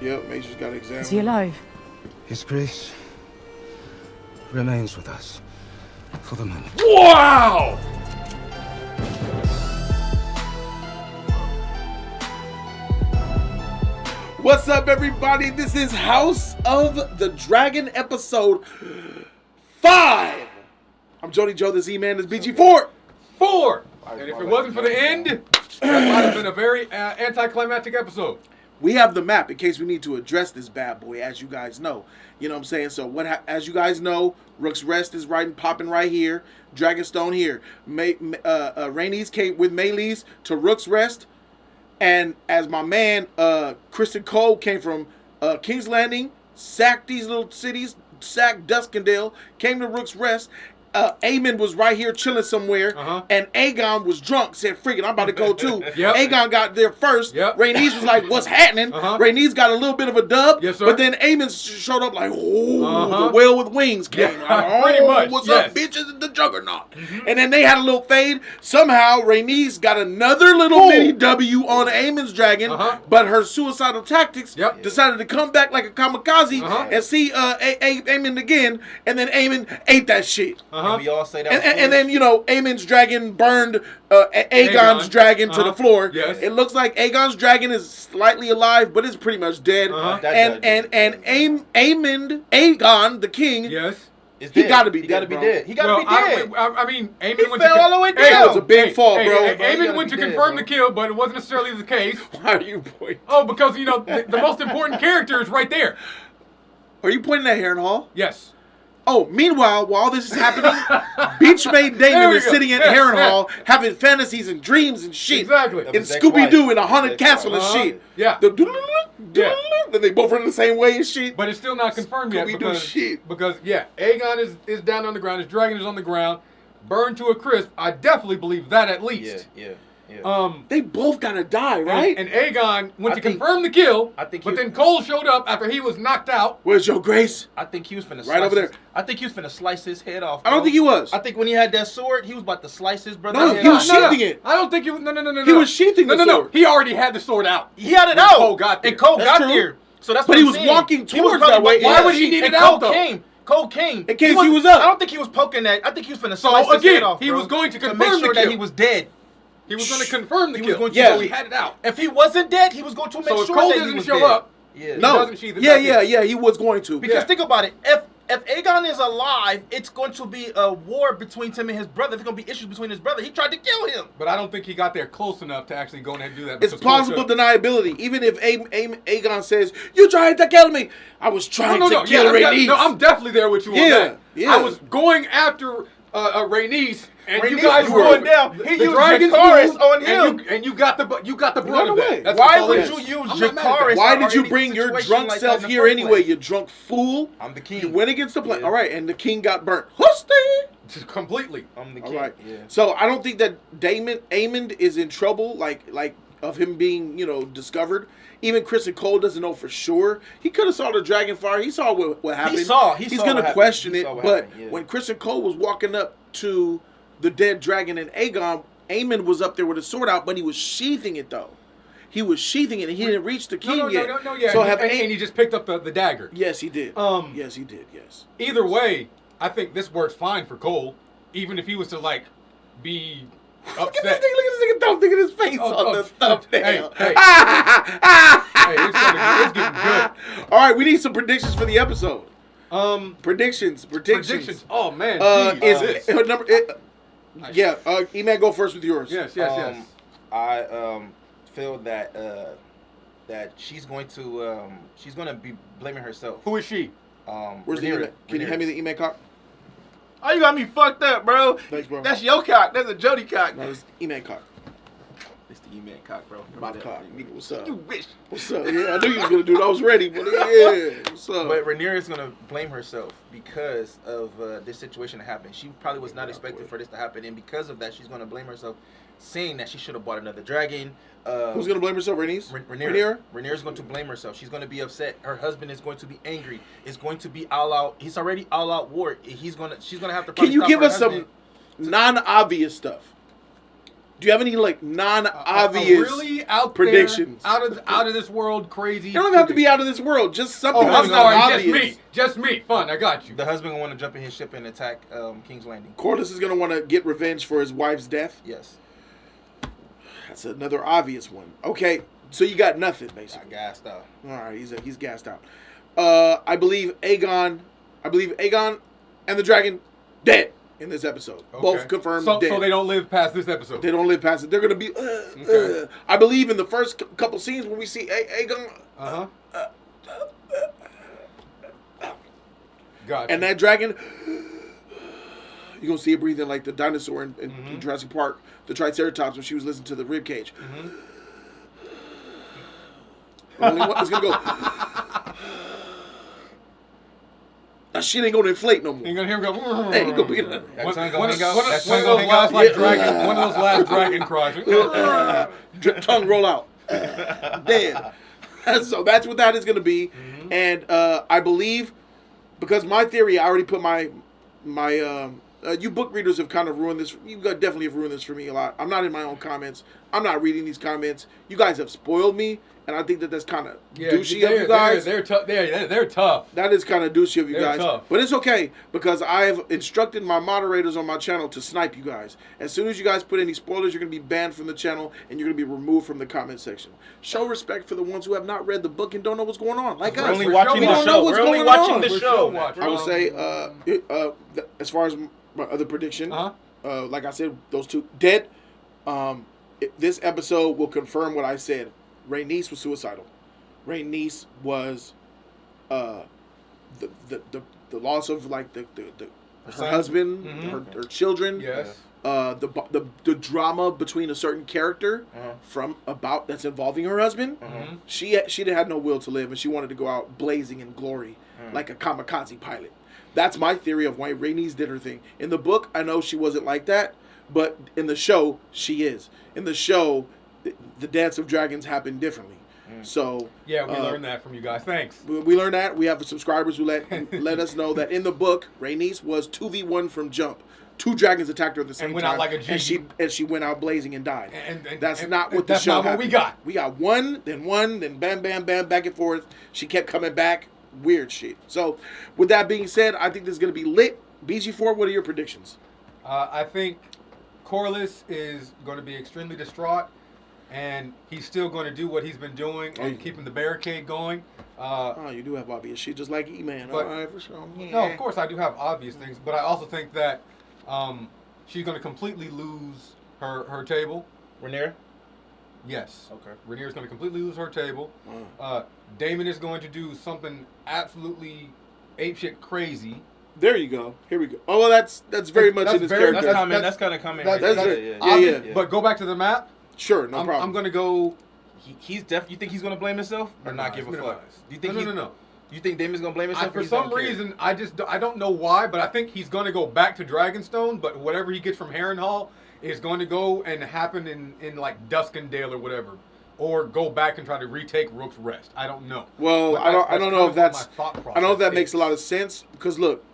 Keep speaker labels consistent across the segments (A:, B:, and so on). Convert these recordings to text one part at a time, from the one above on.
A: Yep, Major's got examined.
B: Is he alive?
C: His grace remains with us for the moment.
D: Wow!
A: What's up, everybody? This is House of the Dragon, episode 5. I'm Jody Joe, this E-Man, this BG4.
D: 4! And if it wasn't for the end, that might have been a very anticlimactic episode.
A: We have the map in case we need to address this bad boy, as you guys know. You know what I'm saying? So, as you guys know, Rook's Rest is popping right here. Dragonstone here. Rainey's came with Maylee's to Rook's Rest. And as my man, Kristen Cole came from King's Landing, sacked these little cities, sacked Duskendale, came to Rook's Rest. Aemon was right here chilling somewhere, and Aegon was drunk, said, "Freaking, I'm about to go too."
D: Yep.
A: Aegon got there first.
D: Yep.
A: Rhaenys was like, "What's happening?" Rhaenys got a little bit of a dub,
D: yes, sir.
A: but then Aemon showed up like, "Oh, the whale with wings came."
D: Yeah.
A: Like,
D: Pretty much,
A: what's
D: yes.
A: up, bitches? The Juggernaut. And then they had a little fade. Somehow, Rhaenys got another little mini W on Aemon's dragon, but her suicidal tactics decided to come back like a kamikaze and see Aemon again, and then Aemon ate that shit.
E: And we all say that.
A: And then, you know, Aemon's dragon burned Aegon's dragon to the floor.
D: Yes.
A: It looks like Aegon's dragon is slightly alive, but it's pretty much dead. And Aegon, the king, he got to be dead.
E: He got to be dead.
D: I mean, Aemon went
E: fell all the way down.
A: It was a big fall, bro.
D: Aemon went to confirm the kill, but it wasn't necessarily the case.
A: Why are you pointing?
D: Oh, because, you know, the most important character is right there.
A: Are you pointing at Harrenhal?
D: Yes.
A: Oh, meanwhile, while this is happening, Beachmaid Damon is sitting at Harrenhal having fantasies and dreams and shit.
D: Exactly.
A: And Scooby-Doo in a haunted castle and shit.
D: Yeah.
A: Then they both run the same way and shit.
D: But it's still not confirmed yet
A: Scooby-Doo
D: because Aegon is down on the ground, his dragon is on the ground, burned to a crisp. I definitely believe that at least.
E: Yeah.
A: They both gotta die, right?
D: And Aegon went to confirm the kill, but then Cole showed up after he was knocked out.
A: Where's your grace?
E: I think he was finna
A: right over there.
E: I think he was finna slice his head off. Bro.
A: I don't think he was.
E: I think when he had that sword, he was about to slice his brother's
A: No,
E: head
A: he was
E: off.
A: sheathing it.
D: I don't think he was. No.
A: He was sheathing the sword.
D: No. He already had the sword out.
E: He had it
D: when
E: out.
D: Cole got there.
E: And Cole
A: That's
E: got
A: true.
E: there. So that's
A: but
E: what
A: he
E: I'm
A: was
E: saying.
A: walking
E: He was
A: towards that way.
D: Why would he need it out, though?
E: Cole came.
A: In case he was up.
E: I don't think he was poking that. I think he was finna slice his head off,
D: he
E: bro,
D: was going to confirm
E: make sure
D: the
E: that
D: kill.
E: he was dead.
D: He was going to confirm the
E: He
D: kill.
E: was going to,
D: So he had it out.
E: If he wasn't dead, he was going to make
D: So
E: sure
D: if Cole
E: that he
D: doesn't
E: was
D: show
E: dead.
D: up,
E: Yeah.
A: No.
D: doesn't sheathe it back in.
A: Yeah, he was going to.
E: Because think about it. If Aegon is alive, it's going to be a war between him and his brother. There's going to be issues between his brother. He tried to kill him.
D: But I don't think he got there close enough to actually go ahead and do that.
A: It's plausible deniability. Even if Aegon says, "You tried to kill me," I was trying to kill Rhaenys.
D: I'm definitely there with you on that.
A: Yeah.
D: I was going after Rhaenys, and
E: Rhaenys
D: you guys
E: was
D: were
E: going down. He
D: the
E: used
D: dragons
E: Dracarys
D: moved,
E: on him.
D: and you got the brunt of
A: away.
D: that. That's
E: Why
D: all
E: would
D: it is.
E: you use
D: I'm not mad at
E: Dracarys?
D: that.
A: Why
E: or
A: did you
E: any
A: bring your
E: situation
A: drunk
E: like that
A: self
E: in the
A: here
E: first
A: anyway,
E: place?
A: you drunk fool?
E: I'm the king.
A: You went against the plan.
E: Yeah.
A: All right, and the king got burnt. Husty!
D: Completely.
E: I'm the
A: All
E: king.
A: right.
E: Yeah.
A: So I don't think that Aemon is in trouble, like of him being, discovered. Even Kristen Cole doesn't know for sure. He could have saw the dragon fire. He saw what happened.
E: He saw
A: He's
E: what
A: gonna
E: happened.
A: question
E: He
A: it.
E: saw what
A: But
E: happened, yeah.
A: when Kristen Cole was walking up to the dead dragon and Aemon was up there with a sword out, but he was sheathing it though. He was sheathing it, and he didn't reach the king yet.
D: No, yeah.
A: So
D: and he just picked up the dagger.
A: Yes, he did. Yes, he did. Yes.
D: Either way, I think this works fine for Cole, even if he was to be upset.
A: Look at this nigga, don't think of his face on the thumbnail.
D: Hey, it's getting good.
A: All right, we need some predictions for the episode. Predictions.
D: Oh man,
A: E-Man, go first with yours.
D: Yes.
E: I feel that she's going to be blaming herself.
D: Who is she?
A: Where's the E-Man? Can you hand me the E-Man cock?
E: Oh, you got me fucked up, bro.
A: Thanks, bro.
E: That's your cock. That's a Jody cock.
A: No, it's E-Man cock.
E: It's the E-Man cock, bro.
A: My cock. Nigga, what's up?
E: You wish.
A: What's up? Yeah, I knew you was gonna do it. I was ready, but yeah. What's up?
E: But Rhaenyra is gonna blame herself because of this situation that happened. She probably was not expecting for this to happen, and because of that, she's gonna blame herself, saying that she should have bought another dragon.
A: Who's gonna blame herself? Rhaenyra?
E: Rhaenyra's going to blame herself. She's going to be upset. Her husband is going to be angry. It's going to be all out. He's already all out war. She's gonna have to.
A: Can you give us some non-obvious stuff? Do you have any like non-obvious
D: really out
A: predictions?
D: There, out of this world crazy?
A: You don't have to be out of this world. Just something
D: Oh,
A: that's
D: I'm
A: not
D: sorry.
A: obvious.
D: Just me. Fun. I got you.
E: The husband will want to jump in his ship and attack King's Landing.
A: Corliss is gonna want to get revenge for his wife's death.
E: Yes.
A: That's another obvious one. Okay, so you got nothing basically.
E: Got gassed out.
A: All right, he's gassed out. I believe Aegon and the dragon dead in this episode.
D: Okay.
A: Both confirmed
D: So
A: dead.
D: they don't live past this episode.
A: They don't live past it. They're gonna be.
D: Okay.
A: I believe in the first couple scenes when we see Aegon.
D: Gotcha.
A: And that dragon, you're going to see it breathing like the dinosaur in Jurassic Park, the Triceratops, when she was listening to the rib cage. The only one is going to go. That shit ain't going to inflate no more.
D: You're going to hear him go.
A: Hey, you gonna be
E: That
D: One
E: tongue
D: of
E: gonna hang out. That
D: those
E: tongue gonna hang
D: last
E: out.
D: like dragon. One of those last dragon cries.
A: tongue roll out. Dead. So that's what that is going to be. And I believe, because my theory, I already put my you book readers have kind of ruined this. You definitely have ruined this for me a lot. I'm not in my own comments. I'm not reading these comments. You guys have spoiled me, and I think that that's kind of douchey of you guys.
D: They're tough. They're tough.
A: That is kind of douchey of you
D: They're
A: guys.
D: tough.
A: But it's okay, because I've instructed my moderators on my channel to snipe you guys. As soon as you guys put any spoilers, you're going to be banned from the channel, and you're going to be removed from the comment section. Show respect for the ones who have not read the book and don't know what's going on. Like us.
E: Only watching
A: we
E: the
A: don't know
E: show.
A: what's
E: We're only
A: going
E: watching
A: on.
E: the show.
A: I would say, as far as my other prediction, like I said, those two dead. This episode will confirm what I said. Rhaenys was suicidal. Rhaenys was the loss of like her husband, her children.
D: Yes.
A: The drama between a certain character that's involving her husband. She had no will to live, and she wanted to go out blazing in glory like a kamikaze pilot. That's my theory of why Rhaenys did her thing. In the book, I know she wasn't like that, but in the show, she is. In the show, the Dance of Dragons happened differently. So
D: yeah, we learned that from you guys. Thanks.
A: We learned that. We have subscribers who let us know that in the book, Rhaenys was 2v1 from jump. Two dragons attacked her at the same
D: And went
A: time,
D: out like a G.
A: and she went out blazing and died.
D: And
A: that's not what the
D: that's
A: show
D: not what
A: happened.
D: we got.
A: We got one, then bam, bam, bam, back and forth. She kept coming back. Weird shit. So, with that being said, I think this is going to be lit. BG4, what are your predictions?
D: I think Corliss is going to be extremely distraught, and he's still going to do what he's been doing and keeping the barricade going.
A: You do have obvious shit, just like E-Man.
D: But-
A: All right, for sure. Yeah.
D: No, of course I do have obvious things, but I also think that she's going to completely lose her table.
E: Rhaenyra?
D: Yes.
E: Okay.
D: Rhaenyra's going to completely lose her table. Damon is going to do something absolutely apeshit crazy.
A: There you go. Here we go. Oh, well, that's very much in his character.
E: That's kind of coming.
A: Yeah.
D: But go back to the map.
A: Sure, no problem.
D: I'm going to go.
E: You think he's gonna blame himself or not give a fuck? Do you think
D: No.
E: You think Damon's gonna blame himself?
D: For some reason, I don't know why, but I think he's going to go back to Dragonstone. But whatever he gets from Harrenhal is going to go and happen in like Duskendale or whatever, or go back and try to retake Rook's Rest. I don't know.
A: Well, I don't know if that's. I don't know if that makes a lot of sense, because look,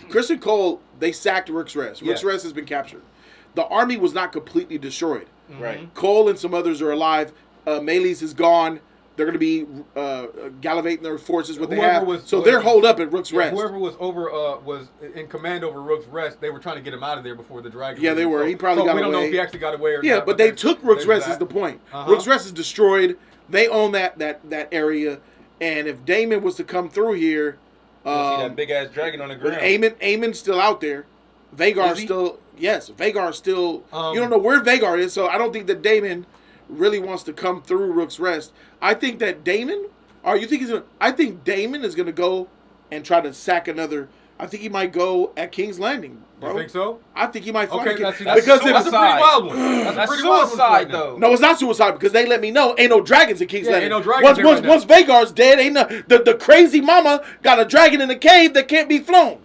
A: Chris and Cole, they sacked Rook's Rest. Rook's Rest has been captured. The army was not completely destroyed.
E: Right.
A: Cole and some others are alive. Melees is gone. They're going to be gallivanting their forces what they have. They're holed up at Rook's Rest.
D: Whoever was was in command over Rook's Rest, they were trying to get him out of there before the dragon.
A: Yeah, they were. He probably got away.
D: We don't know if he actually got away or not.
A: Yeah, but they took Rook's Rest is the point. Rook's Rest is destroyed. They own that area. And if Daemon was to come through here...
E: see that big-ass dragon on the ground.
A: Aemon's still out there. Vagar's still... Yes, Vagar's still... you don't know where Vagar is, so I don't think that Daemon really wants to come through Rook's Rest. I think that Daemon... I think Daemon is going to go and try to sack another... I think he might go at King's Landing, bro.
D: You think so?
A: I think he might find
D: Okay, that's
A: because
D: a pretty wild one. That's a pretty wild one
E: suicide, though.
A: No, it's not suicide, because they let me know ain't no dragons in King's Landing.
D: Ain't no dragons there right now.
A: Once Vagar's dead, ain't the crazy mama got a dragon in the cave that can't be flown.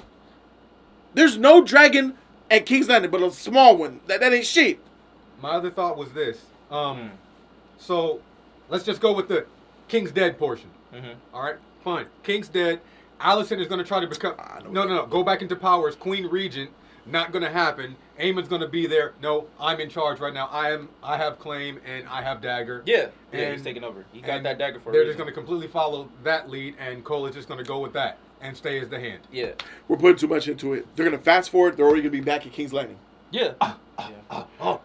A: There's no dragon at King's Landing, but a small one. That ain't shit.
D: My other thought was this. So let's just go with the King's Dead portion. All right, fine. King's dead. Alicent is going to try to become... No. Go back into power as Queen Regent. not gonna happen. Aemon's gonna be there. No, I'm in charge right now. I have claim and I have dagger.
E: Yeah,
D: and
E: he's taking over. He got that dagger for.
D: They're just gonna completely follow that lead, and Cole is just gonna go with that and stay as the hand.
E: Yeah,
A: We're putting too much into it. They're gonna fast forward. They're already gonna be back at King's Landing.
E: yeah.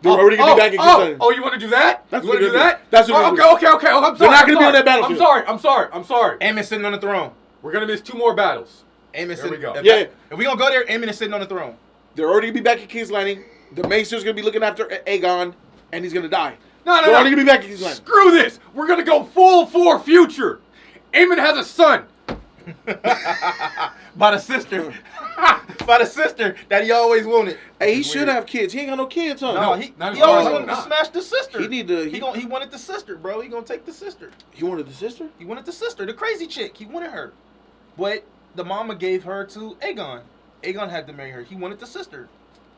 A: They're already gonna be back at King's Landing.
D: Oh, you want to do that?
A: That's
D: you
A: what
D: want to do
A: they're
D: that?
A: doing. That's what they're
D: okay. Oh, I'm sorry.
A: They're not gonna be on that battlefield.
D: I'm sorry.
E: Aemon sitting on the throne.
D: We're gonna miss 2 more battles.
E: Aemon
D: There we go.
A: Yeah.
E: If we gonna go there, Aemon is sitting on the throne.
A: They're already gonna be back at King's Landing. The Maester's gonna be looking after Aegon, and he's gonna die.
D: No.
A: They're already gonna be back at King's Landing.
D: Screw this. We're gonna go full 4 future. Aemon has a son.
E: By the sister. By the sister that he always wanted.
A: Hey, he should have kids. He ain't got no kids, huh?
E: No, he always wanted to smash the sister. He wanted the sister, bro. He gonna take the sister.
A: He wanted the sister?
E: He wanted the sister, the crazy chick. He wanted her. But the mama gave her to Aegon. Aegon had to marry her. He wanted the sister.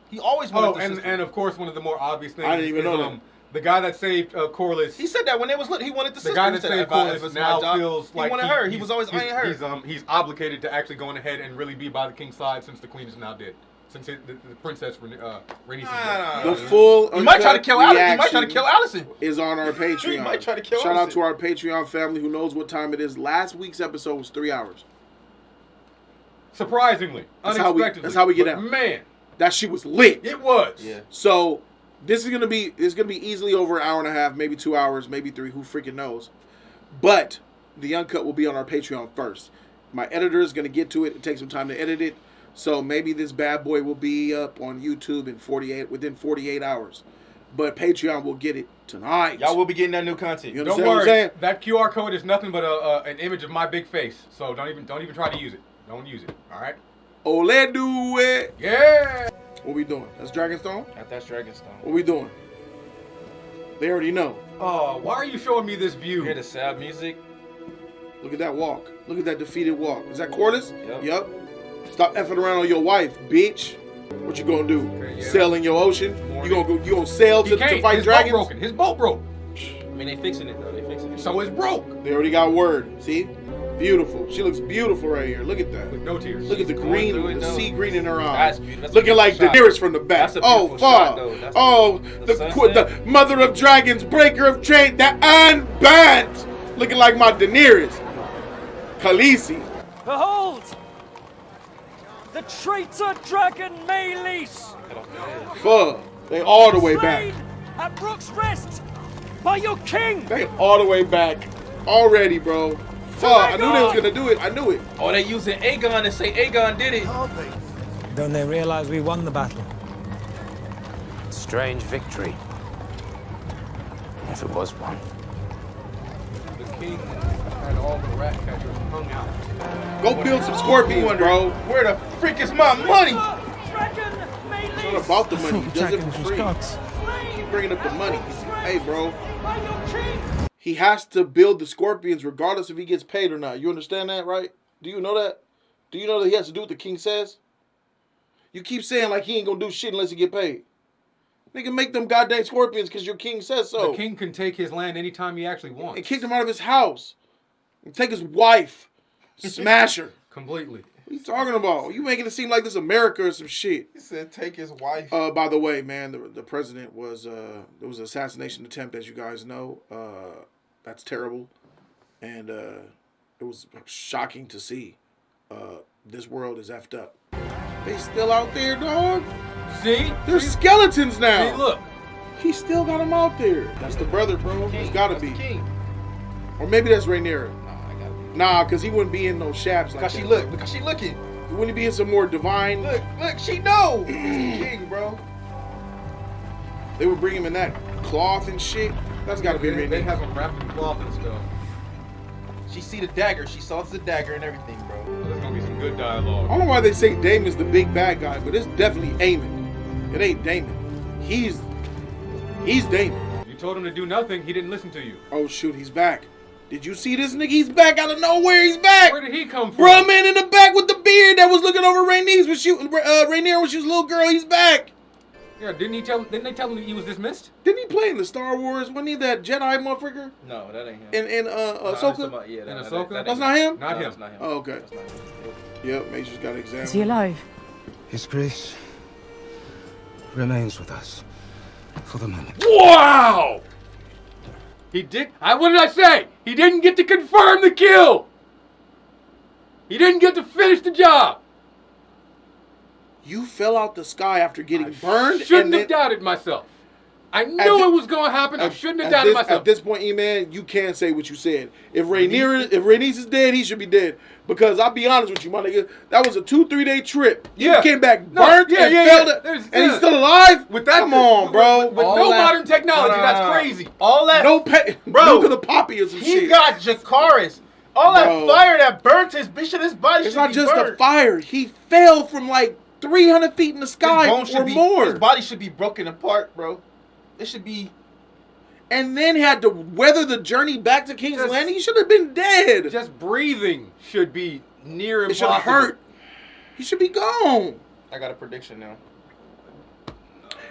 E: He always wanted the sister.
D: And of course, one of the more obvious things
A: I didn't even know that.
D: The guy that saved Corlys.
E: He said that when they was little, he wanted the sister.
D: The guy that
E: He said,
D: saved Corlys now feels like
E: he wanted her. He was always eyeing her.
D: He's obligated to actually go ahead and really be by the king's side since the queen is now dead. Since the princess Rhaenys is dead.
A: The full
E: he might try to kill Allison. He might try to kill Allison.
A: Is on our Patreon.
E: He might try to kill
A: Shout out
E: Allison.
A: to our Patreon family who knows what time it is. Last week's episode was 3 hours.
D: Surprisingly, unexpectedly.
A: That's how we get out.
D: Man,
A: that shit was lit.
D: It was.
E: Yeah.
A: So this is gonna be easily over an hour and a half, maybe 2 hours, maybe 3. Who freaking knows? But the uncut will be on our Patreon first. My editor is gonna get to it. It takes some time to edit it. So maybe this bad boy will be up on YouTube within 48 hours. But Patreon will get it tonight.
E: Y'all will be getting that new content.
A: You
D: Don't
A: understand what I'm
D: worry.
A: saying?
D: That QR code is nothing but an image of my big face. So don't even try to use it. Don't use it. All right.
A: Ole do it.
D: Yeah.
A: What we doing? That's Dragonstone?
E: That's Dragonstone.
A: What we doing? They already know.
D: Oh, why are you showing me this view?
E: You hear the sad music?
A: Look at that walk. Look at that defeated walk. Is that Corlys?
E: Yep.
A: Stop effing around on your wife, bitch. What you gonna do?
D: Okay, yeah.
A: Sail in your ocean? You gonna sail to fight
D: His
A: dragons?
D: boat broken. His boat broke.
E: I mean, they fixing it though. They fixing it.
D: So it's broke.
A: They already got word. See? Beautiful. She looks beautiful right here. Look at that.
D: With no tears.
A: Look at the
E: Going
A: green,
E: through it,
A: the
E: though.
A: sea green in her
E: That's
A: eyes.
E: beautiful. That's a
A: Looking like
E: beautiful
A: Daenerys from the back.
E: That's a
A: Oh,
E: beautiful shot, though.
A: fuck.
E: That's
A: Oh,
E: the
A: the mother of dragons, breaker of chains, the unbent. Looking like my Daenerys. Khaleesi.
B: Behold! The traitor dragon Maelys!
A: Fuck. They all the way back.
B: Slain at Brook's Rest by your king!
A: They all the way back. Already, bro. Fuck. I knew they was gonna do it. I knew it.
E: Oh, they using Aegon and say Aegon did it.
F: Don't they realize we won the battle?
C: Strange victory. If it was one.
D: The king had all the rat catchers hung out.
A: Go build some scorpions, bro.
E: Where the freak is my money?
B: Dragon
A: It's
B: Maelys!
A: not about the money. He does it
F: Dragons
A: for
F: was
A: free.
F: gods.
A: Keep bringing up the money. Hey, bro.
B: By your king!
A: He has to build the scorpions regardless if he gets paid or not. You understand that, right? Do you know that? Do you know that he has to do what the king says? You keep saying like he ain't gonna do shit unless he get paid. Nigga, make them goddamn scorpions because your king says so.
D: The king can take his land anytime he actually wants.
A: And kicked him out of his house. And take his wife. Smash her.
D: Completely.
A: What are you talking about? You making it seem like this America or some shit.
E: He said take his wife.
A: By the way, man, the president was there was an assassination attempt, as you guys know. That's terrible, and it was shocking to see. This world is effed up. They still out there, dog.
D: See?
A: They're skeletons now.
D: See, look.
A: He still got them out there. That's the brother, bro. It's gotta be.
E: King.
A: Or maybe that's Rhaenyra.
E: No, I gotta be.
A: Nah, because he wouldn't be in those shaps like
E: Because
A: that.
E: she look. Because she looking.
A: He wouldn't be in some more divine.
E: Look, she know. He's the king, bro.
A: They would bring him in that cloth and shit. That's gotta be
D: They
A: Rhaenyra.
D: have him wrapped in cloth and stuff.
E: She see the dagger. She saw the dagger and everything, bro.
D: There's gonna be some good
A: I
D: dialogue.
A: don't know why they say Daemon's the big bad guy, but it's definitely Aemon. It ain't Daemon. He's Daemon.
D: You told him to do nothing. He didn't listen to you.
A: Oh shoot, he's back. Did you see this nigga? He's back out of nowhere. He's back.
D: Where did he come from?
A: Bro, man in the back with the beard that was looking over Rhaenys when Rhaenyra when she was a little girl. He's back.
D: Yeah, didn't they tell him that he was dismissed?
A: Didn't he play in the Star Wars? Wasn't he that Jedi motherfucker?
E: No, that ain't him.
A: In Ahsoka?
E: Yeah,
D: In Ahsoka?
A: That's not him?
D: Not him.
E: That's not him.
A: Oh, okay.
E: That's not him.
A: Yep, Major's got to examine.
B: Is he alive?
C: His Grace remains with us for the moment.
D: Wow! He did. What did I say? He didn't get to confirm the kill. He didn't get to finish the job.
A: You fell out the sky after getting burned.
D: Shouldn't have doubted myself. I knew it was going to happen. I shouldn't have doubted myself.
A: At this point, E-Man, you can't say what you said. If Rhaenys is dead, he should be dead. Because I'll be honest with you, my nigga, that was a 2-3 day trip.
D: Yeah.
A: He came back burnt and he's still alive?
D: With that,
A: come on, bro.
D: With no modern technology, that's crazy.
E: All that.
A: Bro. Look at the poppy or some shit.
E: He got Jakaris. All that fire that burnt his bitch, his body.
A: It's not just a fire. He fell from like 300 feet in the sky or more.
E: His body should be broken apart, bro. It should be.
A: And then had to weather the journey back to King's Landing. He should have been dead.
D: Just breathing should be near impossible.
A: It should have hurt. He should be gone.
E: I got a prediction now.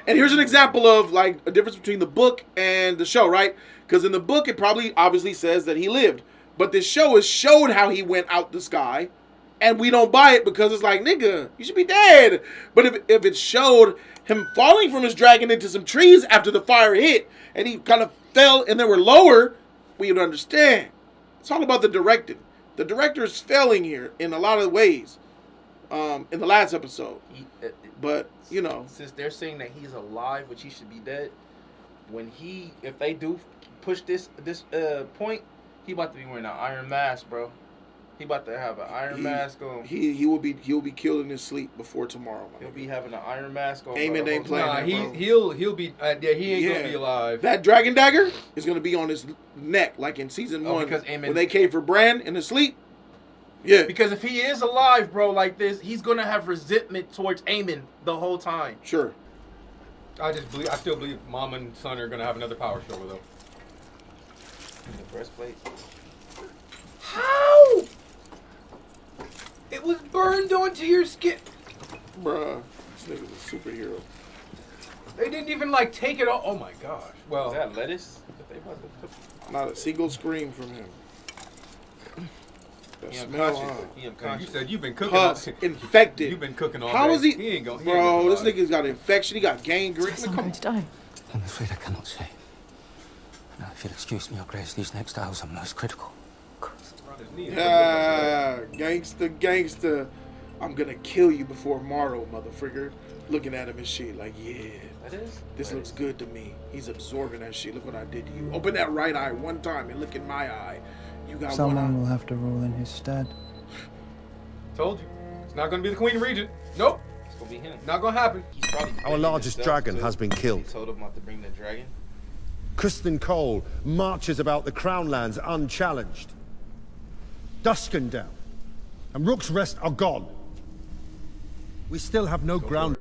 A: And here's an example of like a difference between the book and the show, right? Because in the book, it probably obviously says that he lived. But this show has showed how he went out the sky. And we don't buy it because it's like, nigga, you should be dead. But if it showed him falling from his dragon into some trees after the fire hit, and he kind of fell and they were lower, we would understand. It's all about the directing. The director is failing here in a lot of ways in the last episode. But, you know.
E: Since they're saying that he's alive, which he should be dead, if they do push this point, he about to be wearing an iron mask, bro. He about to have an iron mask on.
A: He will be killed in his sleep before tomorrow.
E: He'll be having an iron mask on.
A: Aemon ain't playing that, bro.
D: He'll be he ain't gonna be alive.
A: That dragon dagger is gonna be on his neck, like in season 1 when they came for Bran in his sleep. Yeah.
E: Because if he is alive, bro, like this, he's gonna have resentment towards Aemon the whole time.
A: Sure.
D: I still believe Mom and son are gonna have another power struggle though.
E: In the breastplate.
D: How? It was burned onto your skin.
A: Bruh, this nigga's a superhero.
D: They didn't even like take it off. Oh my gosh. Well,
E: is that lettuce?
A: Not a single scream from him. The smell,
D: you said you've been cooking.
A: Infected.
D: You've been cooking all day.
A: How is he?
D: He ain't gonna,
A: bro, this nigga's got infection. He got gangrene.
G: I'm going to die.
C: I'm afraid I cannot say. Now, if you'll excuse me, Your Grace, these next hours are most critical.
A: Yeah, gangster. I'm gonna kill you before tomorrow, motherfricker. Looking at him and shit like, yeah, this looks good to me. He's absorbing that shit. Look what I did to you. Open that right eye one time and look in my eye. You got
H: someone will have to rule in his stead.
D: Told you. It's not gonna be the Queen Regent. Nope.
E: It's gonna be him.
D: Not gonna happen.
I: Our largest dragon has been killed.
E: He told him not to bring the dragon.
I: Kristen Cole marches about the Crown Lands unchallenged. Duskendale and Rook's Rest are gone. We still have no ground.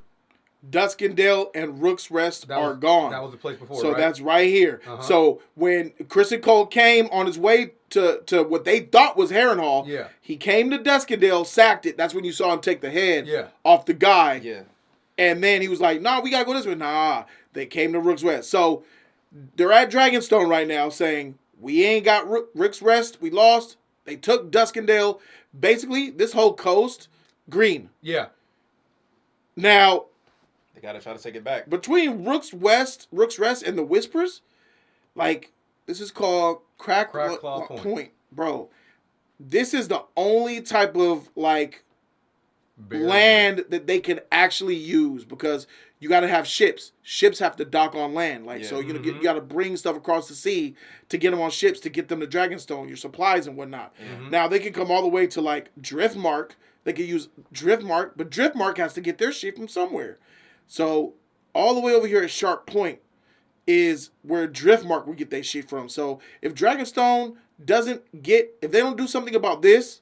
A: Duskendale and Rook's Rest are gone.
D: That was the place before,
A: so
D: right?
A: that's right here. So when Kristen Cole came on his way to what they thought was Harrenhal, he came to Duskendale, sacked it. That's when you saw him take the head off the guy.
E: Yeah.
A: And then he was like, nah, we got to go this way. Nah, they came to Rook's Rest. So they're at Dragonstone right now saying, we ain't got Rook's Rest. We lost. They took Duskendale, basically this whole coast, green.
D: Yeah.
A: Now,
E: they gotta try to take it back.
A: Between Rook's Rest, and the Whispers, like this is called Crackclaw Point, bro. This is the only type of like land that they can actually use because you got to have ships. Ships have to dock on land, like so. You know, you got to bring stuff across the sea to get them on ships to get them to Dragonstone, your supplies and whatnot. Now they can come all the way to like Driftmark. They can use Driftmark, but Driftmark has to get their shit from somewhere. So all the way over here at Sharp Point is where Driftmark will get their shit from. So if Dragonstone if they don't do something about this,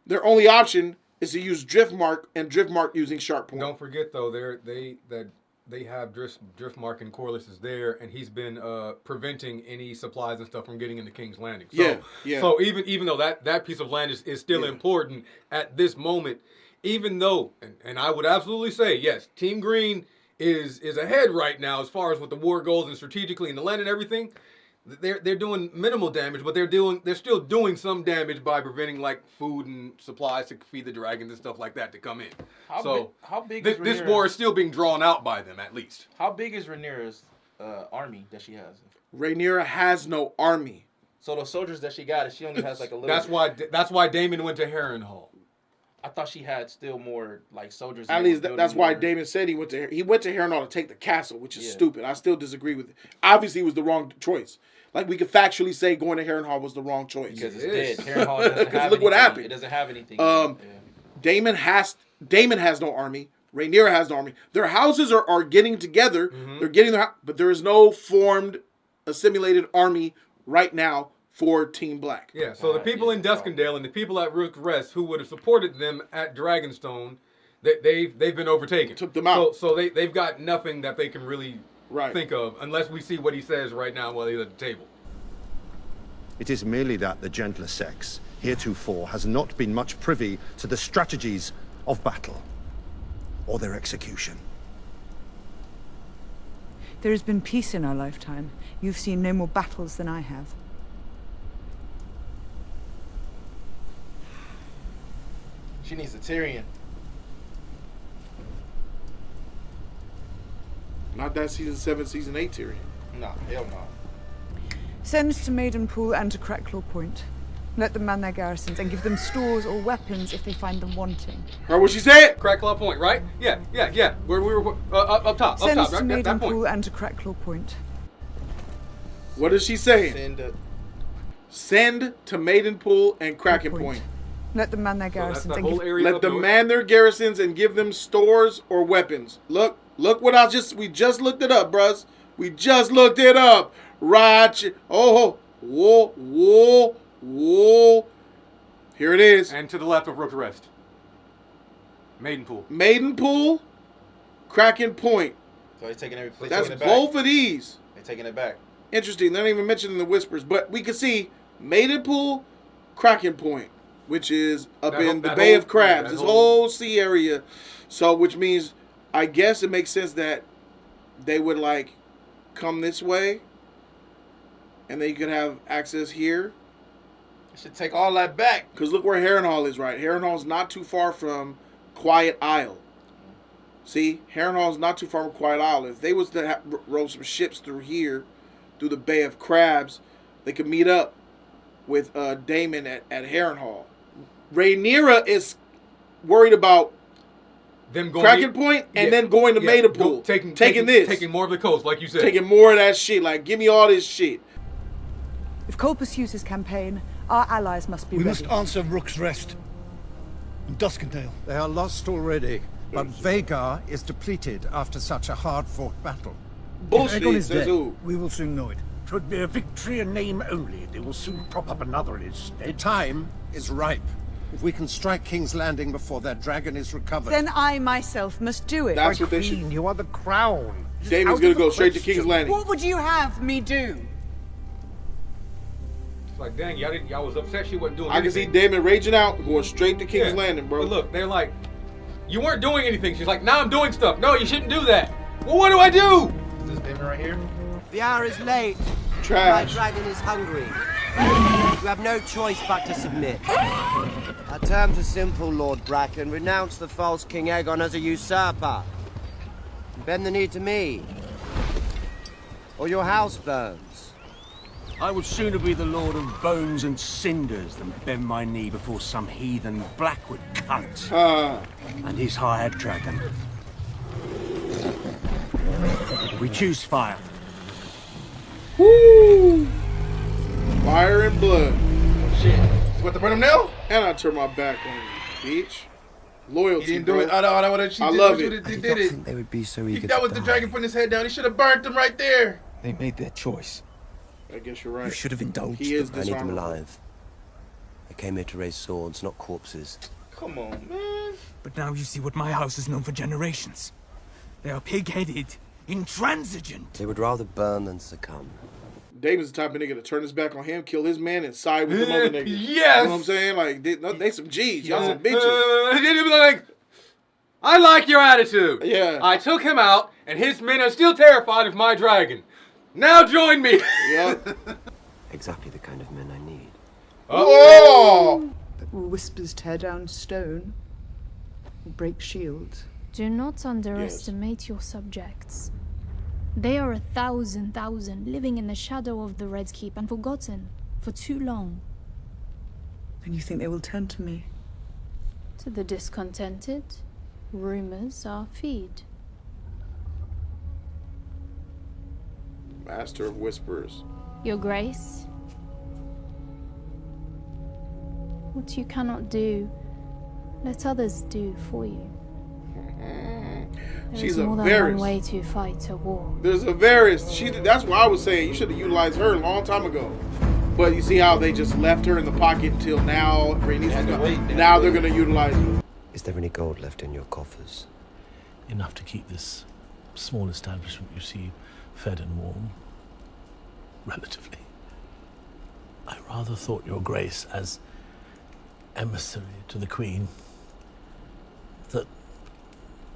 A: their only option is to use Driftmark and Driftmark using Sharp Point.
D: Don't forget though, they have Driftmark and Corliss is there, and he's been preventing any supplies and stuff from getting into King's Landing. So, So even though that piece of land is still important at this moment, even though, and I would absolutely say yes, Team Green is ahead right now as far as with the war goals and strategically and the land and everything. they're doing minimal damage, but they're still doing some damage by preventing like food and supplies to feed the dragons and stuff like that to come in.
E: How big is
D: this war is still being drawn out by them at least.
E: How big is Rhaenyra's army that she has?
A: Rhaenyra has no army.
E: So the soldiers that she got, she only has like a little.
D: That's why Daemon went to Harrenhal.
E: I thought she had still more like soldiers.
A: At least that's why Daemon said he went to Harrenhal to take the castle, which is stupid. I still disagree with it. Obviously, it was the wrong choice. Like we could factually say going to Harrenhal was the wrong choice
E: because it's dead. Harrenhal doesn't have
A: look what happened.
E: It doesn't have anything.
A: Daemon has no army. Rhaenyra has no army. Their houses are getting together. Mm-hmm. They're getting but there is no formed, assimilated army right now for Team Black.
D: Yeah, so the people in Duskendale and the people at Rook's Rest who would have supported them at Dragonstone, they've been overtaken.
A: Took them out.
D: So they've got nothing that they can really think of unless we see what he says right now while he's at the table.
I: It is merely that the gentler sex, heretofore, has not been much privy to the strategies of battle or their execution.
G: There has been peace in our lifetime. You've seen no more battles than I have.
E: She needs a Tyrion.
A: Not that season 7, season 8 Tyrion.
E: Nah, hell no.
G: Send to Maidenpool and to Cracklaw Point. Let them man their garrisons and give them stores or weapons if they find them wanting.
A: Heard what she said?
D: Cracklaw Point, right? Yeah. Where we were up top,
G: Send
D: right?
G: to Maidenpool and to Cracklaw Point.
A: What is she saying? Send to Maidenpool and Kraken Point.
G: Let them man their garrisons and
A: let them man their garrisons and give them stores or weapons. Look what we just looked it up, bruhs. We just looked it up. Right. Oh, whoa. Here it is.
D: And to the left of Rook's Rest.
A: Maidenpool, Kraken Point.
E: So he's taking every place.
A: That's both of these.
E: They're taking it back.
A: Interesting. They're not even mentioning the whispers, but we can see Maidenpool, Kraken Point, which is up in the Bay of Crabs, this whole sea area. So, which means, I guess it makes sense that they would like come this way, and then you could have access here.
E: Should take all that back.
A: Because look where Harrenhal is, right? Harrenhal's not too far from Quiet Isle. See, Harrenhal's not too far from Quiet Isle. If they was to row some ships through here, through the Bay of Crabs, they could meet up with Daemon at Harrenhal. Rhaenyra is worried about them going Kraken Point and then going to Maidenpool.
D: Taking more of the coast, like you said.
A: Taking more of that shit. Like, give me all this shit.
G: If Cole pursues his campaign, our allies must be ready.
J: We must answer Rook's Rest and Duskendale.
I: They are lost already, but Vhagar is depleted after such a hard-fought battle.
A: Bullshit,
J: if Aegon is
A: says
J: dead,
A: who?
J: we will soon know it. 'Twould be a victory in name only. They will soon prop up another in its stead.
I: The time is ripe. If we can strike King's Landing before their dragon is recovered.
G: Then I myself must do it.
A: That's what they should.
J: You are the crown.
A: Daemon's going to go straight to King's Landing.
G: What would you have me do?
D: Like, dang, y'all was upset she wasn't doing
A: anything. I can see Daemon raging out, going straight to King's Landing, bro.
D: But look, they're like, you weren't doing anything. She's like, now I'm doing stuff. No, you shouldn't do that. Well, what do I do?
E: Is this Daemon right here?
K: The hour is late.
A: Trash.
K: My dragon is hungry. You have no choice but to submit. Our terms are simple, Lord Bracken. Renounce the false King Aegon as a usurper. And bend the knee to me. Or your house burns.
L: I would sooner be the Lord of Bones and Cinders than bend my knee before some heathen Blackwood cunt and his hired dragon. We choose fire.
A: Woo! Fire and blood.
E: Shit. You want to burn him now?
A: And I turn my back on you, bitch. Loyalty,
E: He didn't
A: bro.
E: do it. I know what she
A: I
E: did.
A: love
E: He
A: it.
E: did it.
K: They would be so eager
E: That was the dragon putting his head down. He should have burnt him right there.
M: They made their choice.
A: I guess you're right.
M: You should have indulged
A: He is
K: I need them
A: dishonorable.
K: alive. I came here to raise swords, not corpses.
E: Come on, man.
M: But now you see what my house has known for generations. They are pig-headed, intransigent.
K: They would rather burn than succumb.
A: Damon's the type of nigga to turn his back on him, kill his man, and side with them other niggas.
D: Yes!
A: You know what I'm saying? Like, they some G's. Y'all some bitches.
D: Like, I like your attitude.
A: Yeah.
D: I took him out, and his men are still terrified of my dragon. Now join me.
A: Yep.
K: Exactly the kind of men I need.
G: Oh! But will whispers tear down stone? Or break shields?
N: Do not underestimate your subjects. They are 1,000 living in the shadow of the Red Keep and forgotten for too long.
G: And you think they will turn to me?
N: To the discontented, rumors are feed.
A: Master of Whispers.
N: Your Grace, what you cannot do, let others do for you.
A: She's
N: There's
A: a
N: more than
A: Varys.
N: one way to fight a war.
A: There's a Varys. That's why I was saying you should have utilized her a long time ago. But you see how they just left her in the pocket until now. Now they're going to utilize her.
K: Is there any gold left in your coffers?
O: Enough to keep this small establishment you see fed and warm. Relatively. I rather thought your grace, as emissary to the Queen, that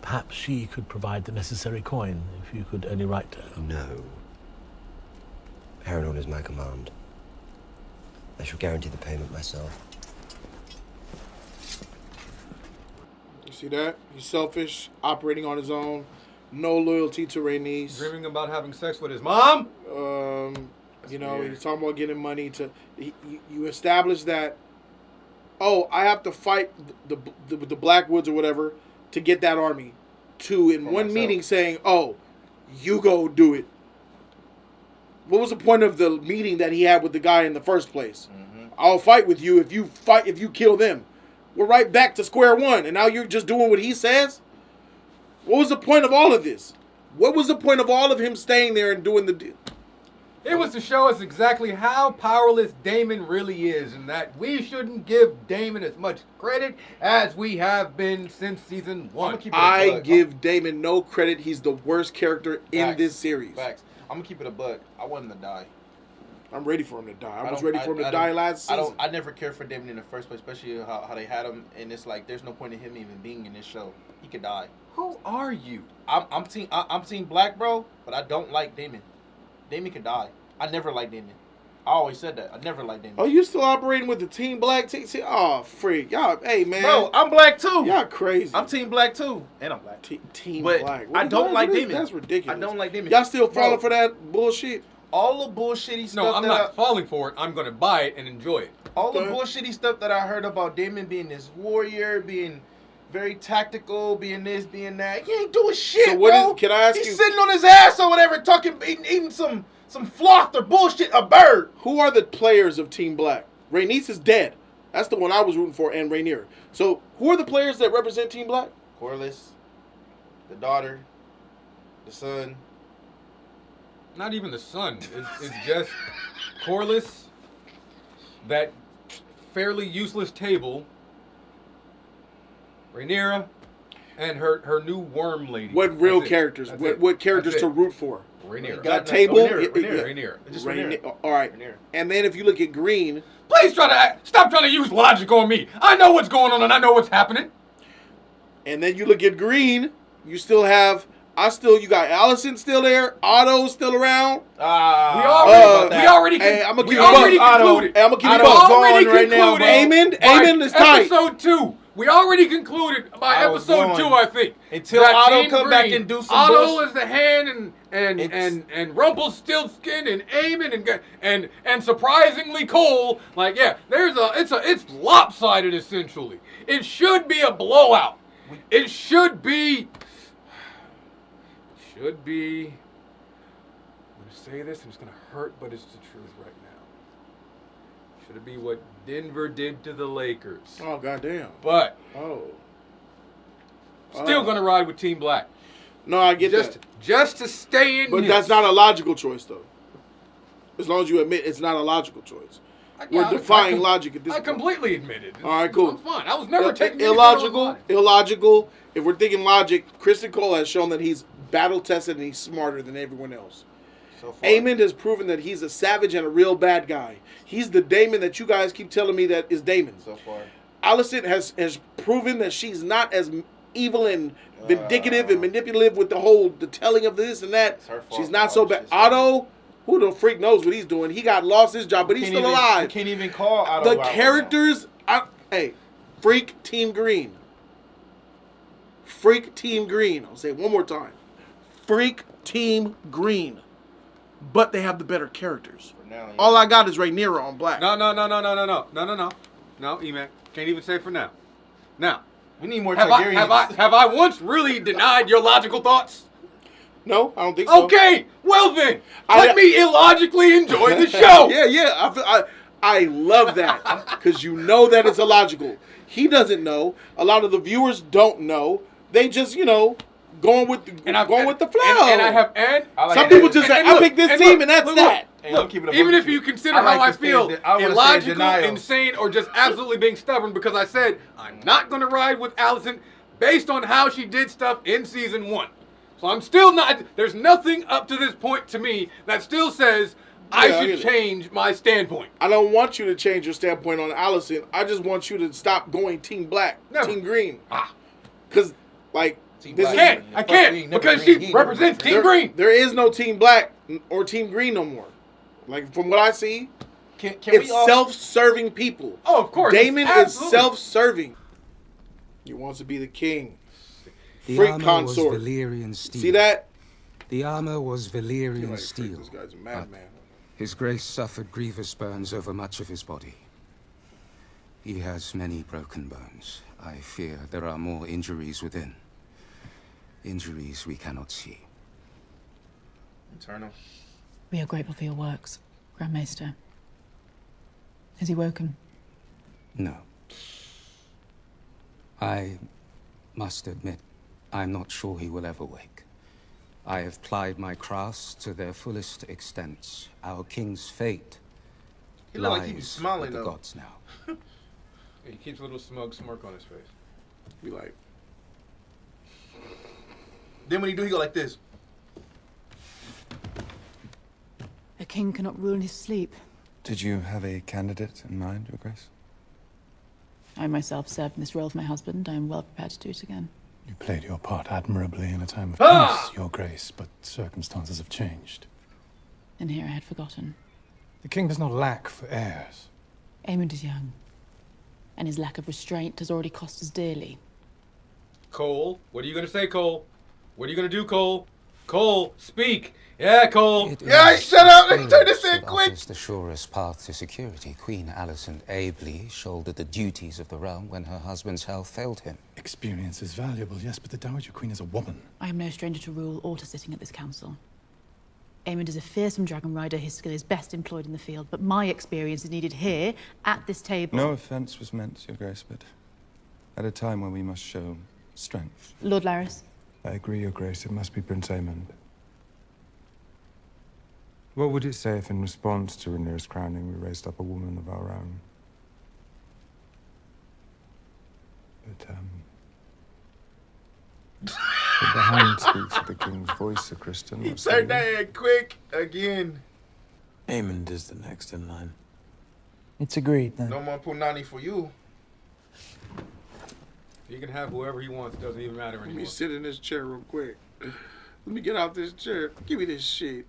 O: perhaps she could provide the necessary coin if you could only write to her.
K: No. Harrenhal is my command. I shall guarantee the payment myself.
A: You see that? He's selfish, operating on his own, no loyalty to Rhaenys.
D: Dreaming about having sex with his mom?
A: You know, he's talking about getting money to... You establish that, oh, I have to fight the Blackwoods or whatever to get that army. To, in one meeting, saying, oh, you go do it. What was the point of the meeting that he had with the guy in the first place? I'll fight with you if you kill them. We're right back to square one, and now you're just doing what he says? What was the point of all of this? What was the point of all of him staying there and doing the deal?
D: It was to show us exactly how powerless Daemon really is, and that we shouldn't give Daemon as much credit as we have been since season 1.
A: I give Daemon no credit. He's the worst character in this series.
E: Facts. I'm gonna keep it a buck. I want him to die.
A: I'm ready for him to die. I was ready for him to die last season.
E: I never cared for Daemon in the first place, especially how they had him, and it's like there's no point in him even being in this show. He could die.
D: Who are you?
E: I'm team Black, bro, but I don't like Daemon. Daemon can die. I never liked Daemon. I always said that. I never liked Daemon.
A: Oh, you still operating with the Team Black team? Oh, freak. Y'all, hey, man.
E: Bro, I'm Black too.
A: Y'all crazy.
E: I'm Team Black too. And I'm Black.
A: Team
E: but
A: Black.
E: I don't like Daemon.
A: That's ridiculous.
E: I don't like Daemon.
A: Y'all still falling for that bullshit?
E: All the bullshitty stuff.
D: No, I'm not falling for it. I'm going to buy it and enjoy it.
E: All the bullshitty stuff that I heard about Daemon being this warrior, being very tactical, being this, being that. He ain't doing shit,
A: so what
E: bro.
A: Can I ask you?
E: He's sitting on his ass or whatever, eating some floth or bullshit, a bird.
A: Who are the players of Team Black? Rhaenys is dead. That's the one I was rooting for, and Rhaenyra. So who are the players that represent Team Black?
E: Corlys, the daughter, the son.
D: Not even the son. It's just Corlys, that fairly useless table, Rhaenyra, and her new worm lady.
A: What real characters? What characters to root for?
D: Rhaenyra.
A: That table?
D: Rhaenyra.
E: Just Rhaenyra.
A: All right.
E: Rhaenyra.
A: And then if you look at Green...
D: Please stop trying to use logic on me. I know what's going on and I know what's happening.
A: And then you look at Green, you still have... you got Allison still there. Otto's still around.
D: We already concluded.
A: I'm gonna keep it going right now. Aemon is tight.
D: Episode 2. We already concluded by episode 2, I think.
E: Until Otto come back and do some
D: Otto
E: bullshit.
D: is the hand and Rumpelstiltskin and Aemon and surprisingly Cole. Like, yeah, it's lopsided essentially. It should be a blowout. It should be. I'm going to say this, and it's going to hurt, but it's the truth right now. Should it be what Denver did to the Lakers?
A: Oh, goddamn.
D: But,
A: still
D: going to ride with Team Black.
A: No, I get that.
D: Just to stay in
A: But that's not a logical choice, though. As long as you admit it's not a logical choice. We're defying logic at this point.
D: I completely admit it.
A: All right, cool.
D: I'm fine. I was never taking
A: illogical. If we're thinking logic, Kristen Cole has shown that he's battle-tested and he's smarter than everyone else. Aemon has proven that he's a savage and a real bad guy. He's the Daemon that you guys keep telling me that is Daemon.
E: So far.
A: Alicent has proven that she's not as evil and vindictive and manipulative with the telling of this and that. She's not so bad. Otto, Who the freak knows what he's doing? He got lost his job, but he's still alive.
E: You can't even call out
A: The characters. Hey, freak Team Green. Freak Team Green. I'll say it one more time. Freak Team Green. But they have the better characters. All I got is Rhaenyra on black.
D: No, E-Man. Can't even say for now. Now,
E: we need more
D: have I once really denied your logical thoughts?
A: No, I don't think so.
D: Okay, well then, let me illogically enjoy the show.
A: Yeah. I love that because you know that it's illogical. He doesn't know. A lot of the viewers don't know. They just, going with the flow. Some people just say, I picked this team and that's that.
D: Look, even if you consider how I feel illogical, insane, or just absolutely being stubborn because I said I'm not going to ride with Alicent based on how she did stuff in season 1. So I'm still not, there's nothing up to this point to me that still says I should change my standpoint.
A: I don't want you to change your standpoint on Alicent. I just want you to stop going Team Black, Team Green. Because, I
D: can't because she represents Team Green.
A: There is no Team Black or Team Green no more. From what I see, it's self-serving people.
D: Oh, of course.
A: Damon is self-serving. He wants to be the king.
C: The
A: Freak
C: armor
A: consort.
C: was Valyrian steel.
A: See that?
C: The armor was Valyrian steel.
A: This guy's a madman.
C: His grace suffered grievous burns over much of his body. He has many broken bones. I fear there are more injuries within. Injuries we cannot see.
E: Eternal.
P: We are grateful for your works, Grand Maester. Has he woken?
C: No. I must admit, I'm not sure he will ever wake. I have plied my crafts to their fullest extents. Our king's fate
E: He look like
C: lies
E: he be smiling
C: with the
E: though.
C: gods now.
D: He keeps a little smug smirk on his face.
A: Be like.
E: Then when he do, he go like this.
P: A king cannot rule in his sleep.
H: Did you have a candidate in mind, Your Grace?
P: I myself served in this role for my husband. I am well prepared to do it again.
O: You played your part admirably in a time of peace, Your Grace, but circumstances have changed.
P: And here I had forgotten.
O: The king does not lack for heirs.
P: Aemond is young, and his lack of restraint has already cost us dearly.
D: Cole, what are you going to say, Cole? What are you going to do, Cole? Cole, speak. Yeah, Cole.
E: Yeah, shut up. Let's turn this in quick.
C: Offers the surest path to security. Queen Alicent ably shouldered the duties of the realm when her husband's health failed him.
O: Experience is valuable, yes, but the Dowager Queen is a woman.
P: I am no stranger to rule or to sitting at this council. Aemond is a fearsome dragon rider. His skill is best employed in the field, but my experience is needed here, at this table.
H: No offence was meant, Your Grace, but at a time when we must show strength.
P: Lord Larys.
H: I agree, Your Grace. It must be Prince Aemond. What would it say if in response to Rhaenyra's crowning we raised up a woman of our own? But, but the Hound speaks with the king's voice, Sir Kristen.
E: He turned that in quick again.
H: Aemond is the next in line.
F: It's agreed, then.
E: No more Punani for you.
D: He can have whoever he wants. Doesn't even matter anymore.
A: Let me sit in this chair real quick. Let me get out this chair. Give me this shit.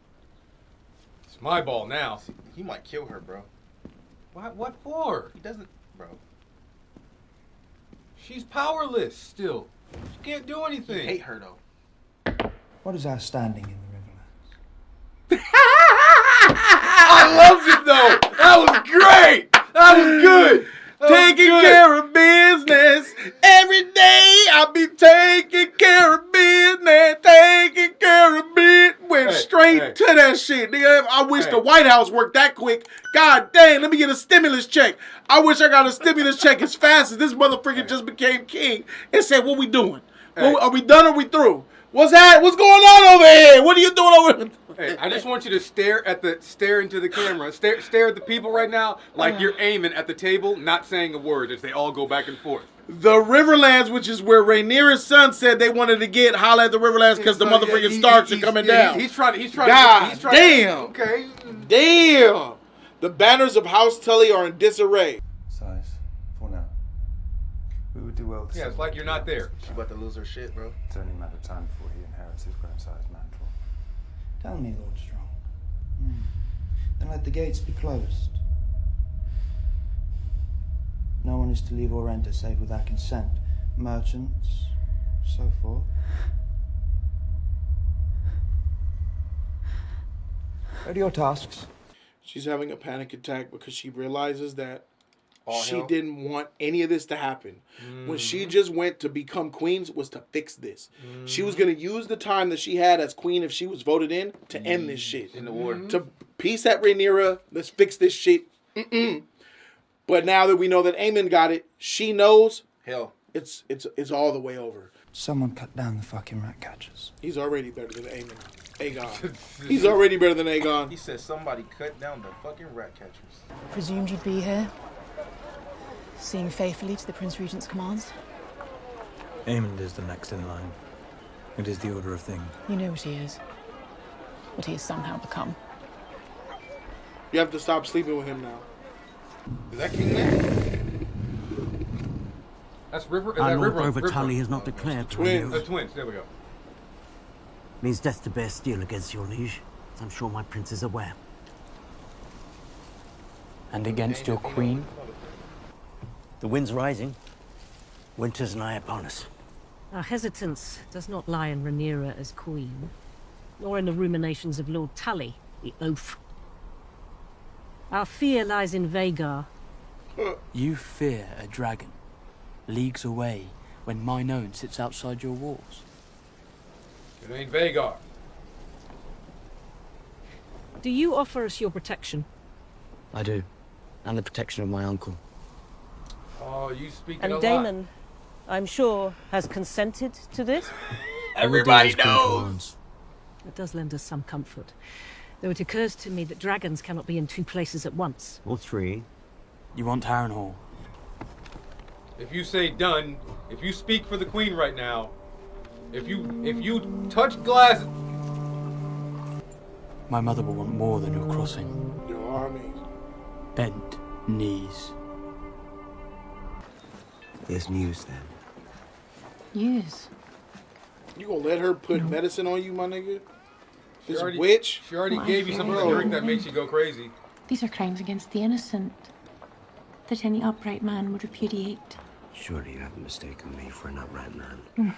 D: It's my ball now.
E: He might kill her, bro.
D: What for?
E: He doesn't, bro.
D: She's powerless still. She can't do anything.
E: I hate her though.
F: What is our standing in the Riverlands?
D: I loved it though. That was great. That was good.
A: Taking care of business. Every day I be taking care of business. Taking care of business. Went straight to that shit. Nigga, I wish the White House worked that quick. God dang, let me get a stimulus check. I wish I got a stimulus check as fast as this motherfucker just became king and said, what we doing? Are we done or we through? What's that? What's going on over here? What are you doing over here?
D: Hey, I just want you to stare into the camera. Stare at the people right now like you're aiming at the table, not saying a word as they all go back and forth.
A: The Riverlands, which is where Rhaenyra's son said they wanted to get, holla at the Riverlands because the motherfucking Starks are coming down.
D: He's trying.
A: God damn.
D: Okay.
A: Damn. The banners of House Tully are in disarray.
H: Size, for now. We would do well to
D: it's like you're not there.
E: She about to lose her shit, bro.
H: It's only a matter of time before he inherits his grandsized mantle.
F: Tell me, Lord Strong. Then let the gates be closed. No one is to leave or enter save with our consent. Merchants, so forth. What are your tasks?
A: She's having a panic attack because she realizes that
E: All
A: she
E: hell.
A: didn't want any of this to happen. When she just went to become queen was to fix this. She was going to use the time that she had as queen if she was voted in to end this shit.
E: In the war.
A: To peace at Rhaenyra, let's fix this shit. But now that we know that Aemon got it, she knows
E: Hell.
A: it's all the way over.
F: Someone cut down the fucking rat catchers.
A: He's already better than Aemon. Aegon. He's already better than Aegon.
E: He said somebody cut down the fucking rat catchers.
P: Presumed you'd be here, seeing faithfully to the Prince Regent's commands.
M: Aemond is the next in line. It is the order of things.
P: You know what he is. What he has somehow become.
A: You have to stop sleeping with him now.
E: Is that King Ned?
D: That's River. Is
L: Our
D: that
L: Lord
D: River?
L: Overtully has not declared to
A: Twins.
L: renew.
D: Twins. There we go.
L: Means death to bear steel against your liege, as I'm sure my prince is aware.
M: And against your queen?
L: The wind's rising. Winter's nigh upon us.
Q: Our hesitance does not lie in Rhaenyra as queen, nor in the ruminations of Lord Tully, the oaf. Our fear lies in Vhagar.
M: You fear a dragon, leagues away, when mine own sits outside your walls.
D: It ain't Vhagar.
Q: Do you offer us your protection?
L: I do. And the protection of my uncle.
D: Oh, you speaking
Q: And
D: a lot.
Q: Daemon, I'm sure, has consented to this?
L: Everybody knows.
Q: It does lend us some comfort. Though it occurs to me that dragons cannot be in two places at once.
L: Or three.
M: You want Harrenhal?
D: If you say done, if you speak for the queen right now, if you touch glasses,
M: My mother will want more than your crossing.
A: Your army.
M: Bent knees.
K: There's news then.
P: News?
A: You gonna let her put medicine on you, my nigga? This
D: already-
A: witch?
D: she already
P: My
D: gave you something to
A: God.
D: drink that makes you go crazy.
P: These are crimes against the innocent that any upright man would repudiate.
K: Surely you haven't mistaken me for an upright man.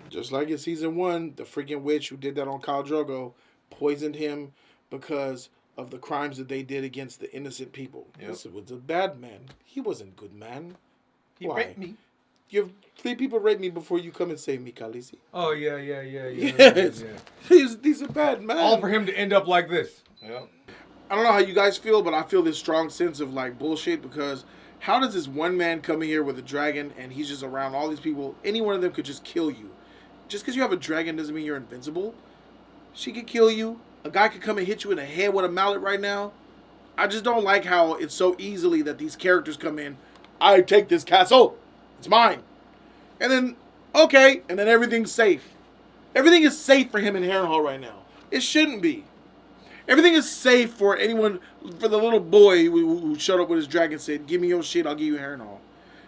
A: Just like in season 1, the freaking witch who did that on Khal Drogo poisoned him because of the crimes that they did against the innocent people.
E: Yep.
A: This was a bad man. He wasn't a good man.
E: He
A: Why?
E: raped me.
A: You have 3 people rape me before you come and save me, Khaleesi.
D: Oh yeah.
A: Yes. He's a bad man.
D: All for him to end up like this.
E: Yeah.
A: I don't know how you guys feel, but I feel this strong sense of like bullshit because how does this one man come in here with a dragon and he's just around all these people? Any one of them could just kill you. Just because you have a dragon doesn't mean you're invincible. She could kill you. A guy could come and hit you in the head with a mallet right now. I just don't like how it's so easily that these characters come in. I take this castle. It's mine. And then, okay, and then everything's safe. Everything is safe for him in Harrenhal right now. It shouldn't be. Everything is safe for anyone, for the little boy who showed up with his dragon and said, give me your shit, I'll give you Harrenhal.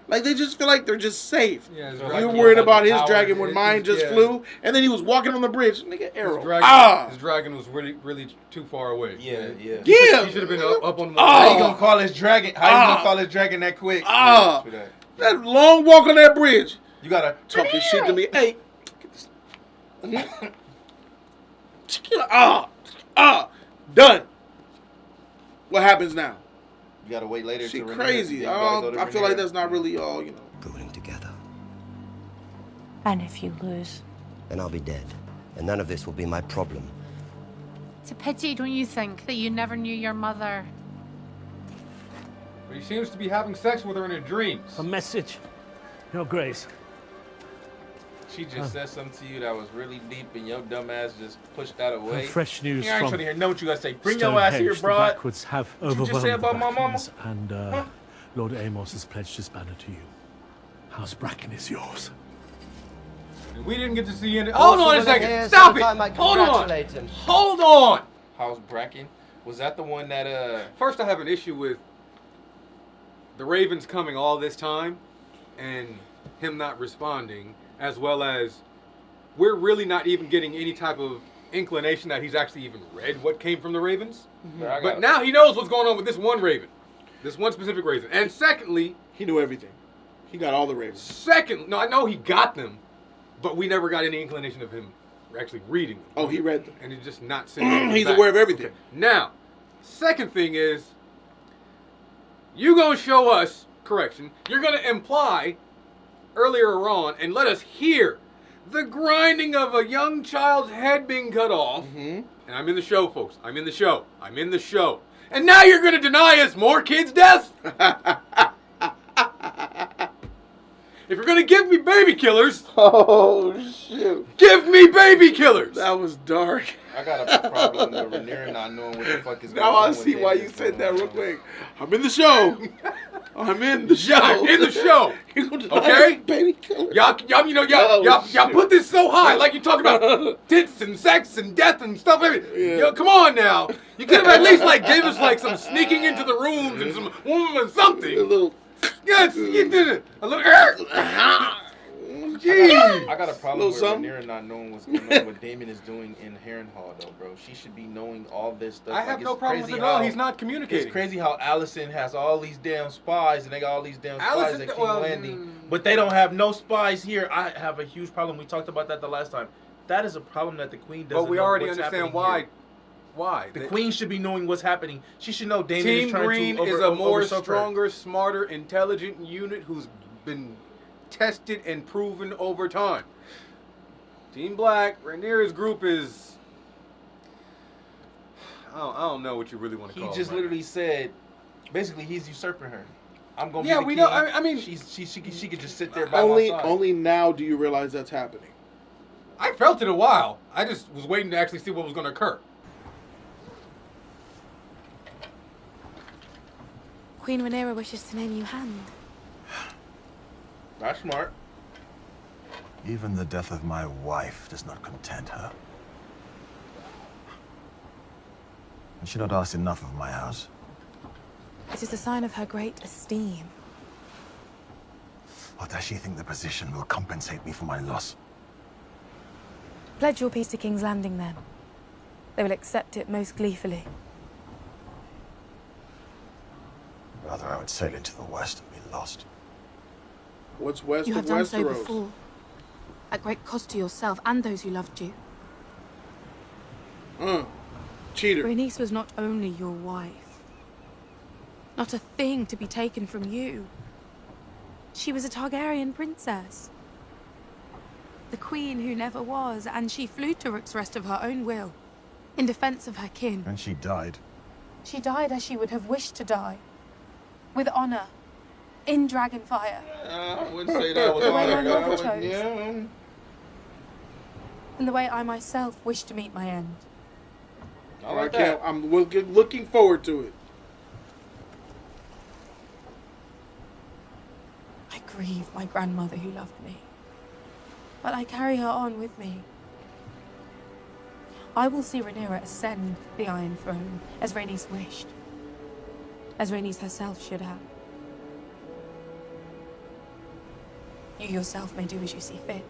A: Like, they just feel like they're just safe.
D: Yeah,
A: You were worried about his dragon when mine just flew, and then he was walking on the bridge. Nigga, arrow.
D: His dragon was really too far away.
E: Yeah.
D: He should have been up on the
E: How you gonna call his dragon? How you gonna call his dragon that quick?
A: That long walk on that bridge.
E: You gotta
A: talk this shit to me. Hey, done. What happens now?
E: You gotta wait later.
A: She
E: to
A: crazy. I feel like that's not really all, you know.
K: Ruling together.
P: And if you lose?
K: Then I'll be dead. And none of this will be my problem.
R: It's a pity, don't you think, that you never knew your mother?
D: But he seems to be having sex with her in her dreams.
O: A message, Your Grace.
E: She just said something to you that was really deep, and your dumb ass just pushed that away.
O: Fresh news
E: I ain't
O: from
E: trying to hear know what you gotta say. Bring your ass here,
O: Stonehenge.
E: bro.
O: The Backwoods have
E: What you
O: overwhelmed
E: just say about
O: the
E: my mama?
O: Brackens, and Lord Amos has pledged his banner to you. House Bracken is yours.
D: We didn't get to see any.
K: Hold
D: Hold on a
K: on
D: second.
K: here,
D: Stop it.
K: sometime I
D: Hold on.
K: congratulate him.
D: Hold on.
E: House Bracken? Was that the one that
D: First, I have an issue with the Ravens coming all this time and him not responding, as well as we're really not even getting any type of inclination that he's actually even read what came from the Ravens.
E: Mm-hmm.
D: But now he knows what's going on with this one Raven. This one specific Raven. And secondly...
A: He knew everything. He got all the Ravens.
D: No, I know he got them, but we never got any inclination of him actually reading them.
A: Oh, he read them.
D: And he's just not sending
A: He's aware of everything.
D: Okay. Now, second thing is, you're going to show us, you're going to imply earlier on and let us hear the grinding of a young child's head being cut off.
A: Mm-hmm.
D: And I'm in the show, folks. I'm in the show. I'm in the show. And now you're going to deny us more kids' deaths? If you're going to give me baby killers...
A: Oh, shoot.
D: Give me baby killers!
A: That was dark.
E: I got a problem with Rhaenyra not knowing what the fuck is going on.
A: Now I see why you said that real quick. I'm in the show. I'm in the show.
D: I'm in the show. Okay?
A: Baby killer.
D: Y'all put this so high, like you're talking about tits and sex and death and stuff.
A: Yeah.
D: Yo, come on now. You could have at least gave us some sneaking into the rooms and some something.
A: A little.
D: Yes, you did it. A little.
E: I got a problem with Rhaenyra not knowing what's going on, what Daemon is doing in Harrenhal, though, bro. She should be knowing all this stuff.
D: I have no problem with it at all. He's not communicating.
E: It's crazy how Alicent has all these damn spies, and they got all these damn spies at King's Landing, but they don't have no spies here. I have a huge problem. We talked about that the last time. That is a problem that the Queen doesn't know.
D: But we already understand why.
E: Here.
D: Why?
E: The Queen should be knowing what's happening. She should know Daemon is trying
D: Green
E: to
D: is a more stronger, smarter, intelligent unit who's been tested and proven over time. Team Black, Rhaenyra's group is... I don't know what you really want to call it.
E: He just literally said, basically, he's usurping her. I'm going to
A: Yeah,
E: be the
A: we
E: king.
A: know. I mean,
E: she could just sit there by my side.
A: Only now do you realize that's happening.
D: I felt it a while. I just was waiting to actually see what was going to occur.
S: Queen Rhaenyra wishes to name you Hand.
E: That's smart.
T: Even the death of my wife does not content her. And she not asked enough of my house.
S: It is a sign of her great esteem.
T: Or does she think the position will compensate me for my loss?
S: Pledge your peace to King's Landing, then. They will accept it most gleefully.
T: Rather, I would sail into the west and be lost.
A: What's west
S: You
A: of
S: have done so
A: Westeros?
S: before, at great cost to yourself and those who loved you.
A: Cheater.
S: Rhaenys was not only your wife, not a thing to be taken from you. She was a Targaryen princess. The queen who never was, and she flew to Rook's Rest of her own will, in defense of her kin.
T: And she died.
S: She died as she would have wished to die, with honor, in Dragonfire.
E: I wouldn't say that was
S: The way my
E: honor.
S: mother chose. And the way I myself wish to meet my end.
E: I like that.
A: I'm looking forward to it.
S: I grieve my grandmother who loved me, but I carry her on with me. I will see Rhaenyra ascend the Iron Throne, as Rhaenys wished, as Rhaenys herself should have. You yourself may do as you see fit.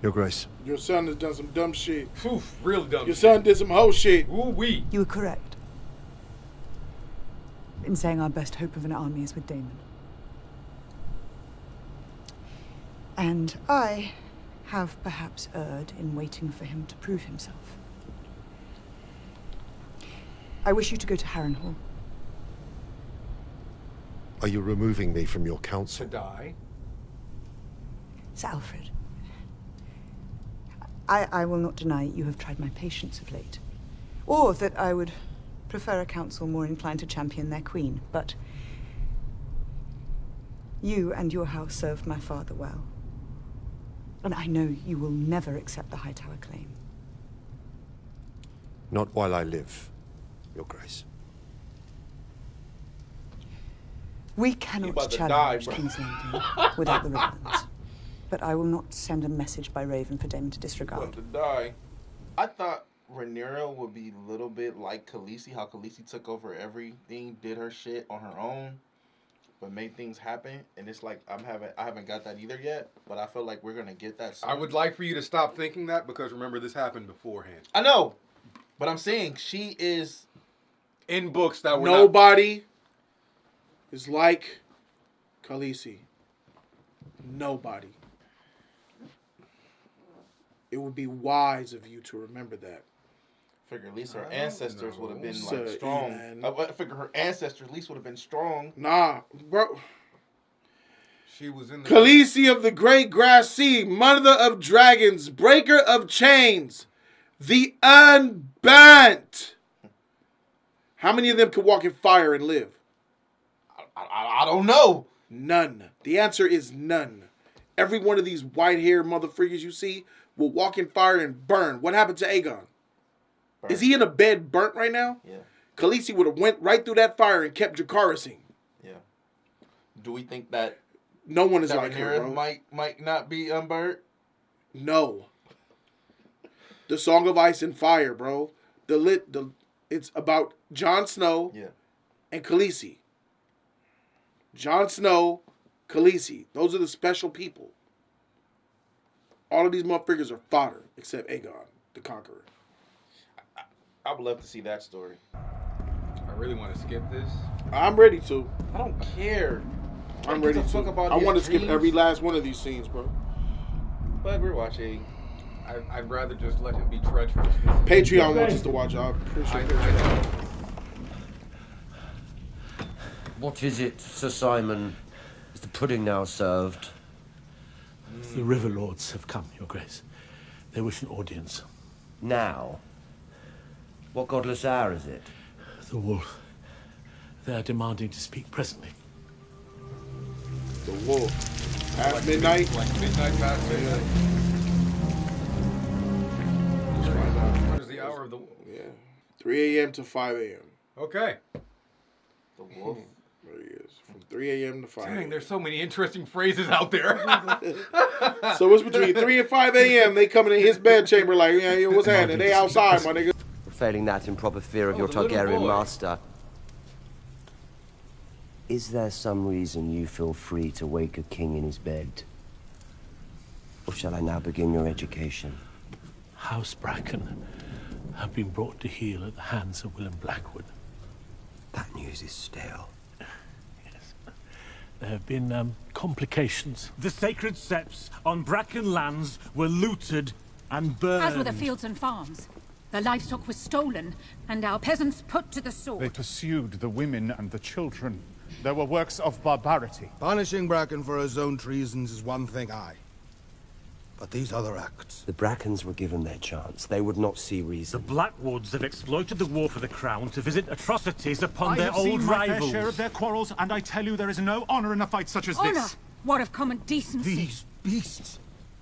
I: Your Grace.
A: Your son has done some dumb shit.
D: Oof, real dumb
A: Your son did some hoe shit.
D: Ooh-wee.
G: You were correct in saying our best hope of an army is with Daemon. And I have perhaps erred in waiting for him to prove himself. I wish you to go to Harrenhal.
I: Are you removing me from your council?
D: To die?
G: Sir Alfred, I will not deny you have tried my patience of late, or that I would prefer a council more inclined to champion their queen, but you and your house served my father well. And I know you will never accept the Hightower claim.
I: Not while I live, Your Grace.
G: We
E: You
G: cannot
E: about to
G: challenge
E: die, bro.
G: King's Landing without the Ravens. But I will not send a message by Raven for Daemon to disregard.
E: About to die. I thought Rhaenyra would be a little bit like Khaleesi, how Khaleesi took over everything, did her shit on her own. but made things happen, and it's like I haven't got that either yet, but I feel like we're gonna get that soon.
D: I would like for you to stop thinking that, because remember, this happened beforehand.
E: I know, but I'm saying she is
D: in books that were
A: nobody is like Khaleesi. Nobody. It would be wise of you to remember that.
E: I figure at least her ancestors would have been like strong. I figure her ancestors at least would have been strong.
A: Nah, bro.
D: She was in the
A: Khaleesi of the Great Grass Sea, mother of dragons, breaker of chains, the unburnt. How many of them could walk in fire and live?
E: I don't know.
A: None. The answer is none. Every one of these white-haired motherfuckers you see will walk in fire and burn. What happened to Aegon? Burn. Is he in a bed burnt right now?
E: Yeah.
A: Khaleesi would have went right through that fire and kept Dracarysing.
E: Yeah. Do we think that
A: no one is like her, bro?
E: Might not be unburnt?
A: No. The Song of Ice and Fire, bro. It's about Jon Snow and Khaleesi. Jon Snow, Khaleesi. Those are the special people. All of these motherfuckers are fodder, except Aegon, the Conqueror.
E: I would love to see that story.
D: I really want to skip this.
A: I'm ready to.
E: I don't care.
A: I'm ready to. I want to skip every last one of these scenes, bro.
E: But we're watching.
D: I'd rather just let him be treacherous.
A: Patreon wants us to watch. I appreciate Patreon.
K: What is it, Sir Simon? Is the pudding now served?
O: The River Lords have come, Your Grace. They wish an audience.
K: Now? What godless hour is it?
O: The Wolf. They are demanding to speak presently.
A: The Wolf. Past midnight?
D: Like midnight, past midnight. What is the hour of the Wolf?
A: Yeah. 3 a.m. to 5 a.m.
D: Okay.
E: The Wolf.
A: There he is. From 3 a.m. to 5 a.m.
D: Dang, there's so many interesting phrases out there.
A: So what's between 3 and 5 a.m.? They coming in his bedchamber like, yeah, what's happening? They outside, my nigga.
K: Failing that in proper fear of your Targaryen master. Is there some reason you feel free to wake a king in his bed? Or shall I now begin your education?
O: House Bracken have been brought to heel at the hands of Willem Blackwood.
K: That news is stale.
O: Yes. There have been complications.
J: The sacred septs on Bracken lands were looted and burned.
U: As were the fields and farms. The livestock was stolen, and our peasants put to the sword.
V: They pursued the women and the children. There were works of barbarity.
W: Punishing Bracken for his own treasons is one thing, aye. But these other acts...
K: The Brackens were given their chance. They would not see reason.
J: The Blackwoods have exploited the war for the crown to visit atrocities upon their old
V: I have seen my
J: rivals.
V: fair share of their quarrels, and I tell you there is no honor in a fight such as
U: Honor?
V: this.
U: What of common decency?
W: These beasts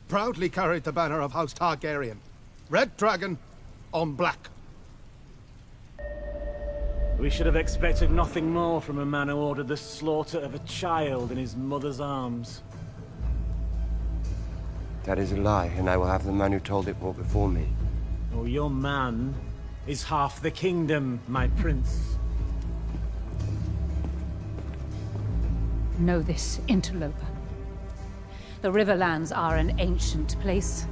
W: proudly carried the banner of House Targaryen. Red dragon on black.
J: We should have expected nothing more from a man who ordered the slaughter of a child in his mother's arms.
K: That is a lie, and I will have the man who told it brought before me.
J: Oh, your man is half the kingdom, my prince.
U: Know this, interloper. The Riverlands are an ancient place,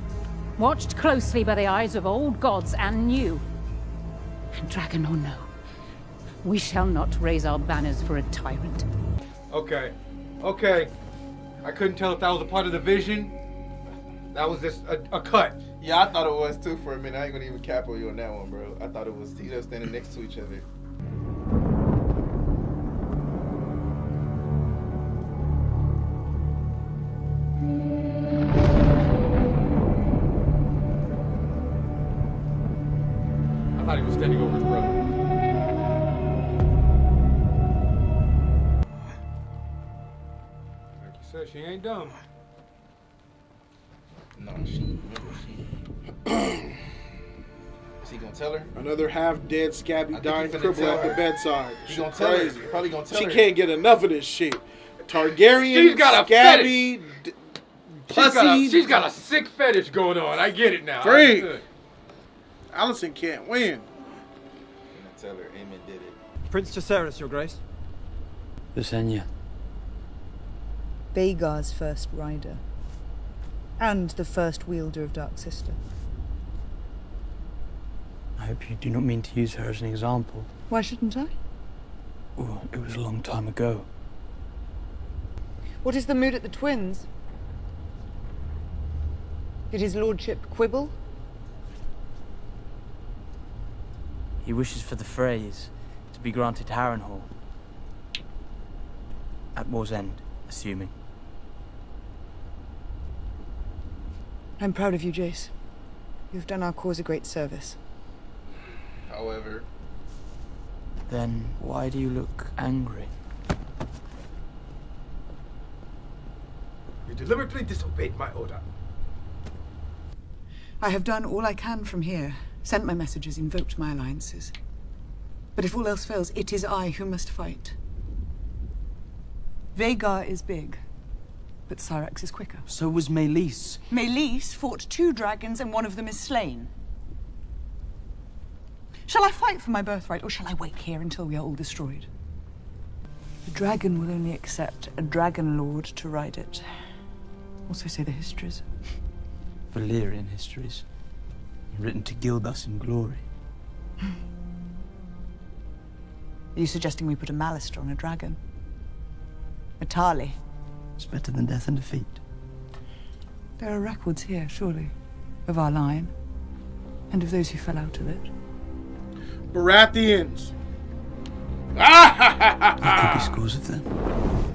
U: watched closely by the eyes of old gods and new. And dragon or no, we shall not raise our banners for a tyrant.
D: Okay. I couldn't tell if that was a part of the vision. That was just a cut.
E: Yeah, I thought it was too for a minute. I ain't gonna even cap on you on that one, bro. I thought it was you know standing next to each other.
D: I thought he was standing over his brother. Like you said, she ain't dumb.
E: No, she. Is he gonna tell her?
A: Another half-dead, scabby, dying cripple at the bedside.
E: He
A: She
E: gonna tell her.
A: crazy.
E: Probably gonna tell her.
A: She can't get enough of this shit. Targaryen,
D: She's got a
A: scabby, pussy.
D: She's got a sick fetish going on. I get it now.
A: Freak. Allison can't win.
E: Tell her Aemon did it.
X: Prince Jacaerys, Your Grace.
M: Visenya,
G: Vagar's first rider. And the first wielder of Dark Sister.
M: I hope you do not mean to use her as an example.
G: Why shouldn't I?
M: Oh, it was a long time ago.
G: What is the mood at the Twins? Did his lordship quibble?
M: He wishes for the phrase to be granted Harrenhal. At war's end, assuming.
G: I'm proud of you, Jace. You've done our cause a great service.
E: However...
M: Then why do you look angry?
W: You deliberately disobeyed my order.
G: I have done all I can from here. Sent my messages, invoked my alliances. But if all else fails, it is I who must fight. Vagar is big, but Cyrax is quicker.
M: So was Melis.
G: Melis fought 2 dragons and one of them is slain. Shall I fight for my birthright, or shall I wait here until we are all destroyed? The dragon will only accept a dragon lord to ride it. Also say the histories.
M: Valyrian histories. Written to gild us in glory.
G: Are you suggesting we put a Malister on a dragon? A Tali?
M: It's better than death and defeat.
G: There are records here, surely, of our line, and of those who fell out of it.
A: Baratheons.
M: There could be scores of them.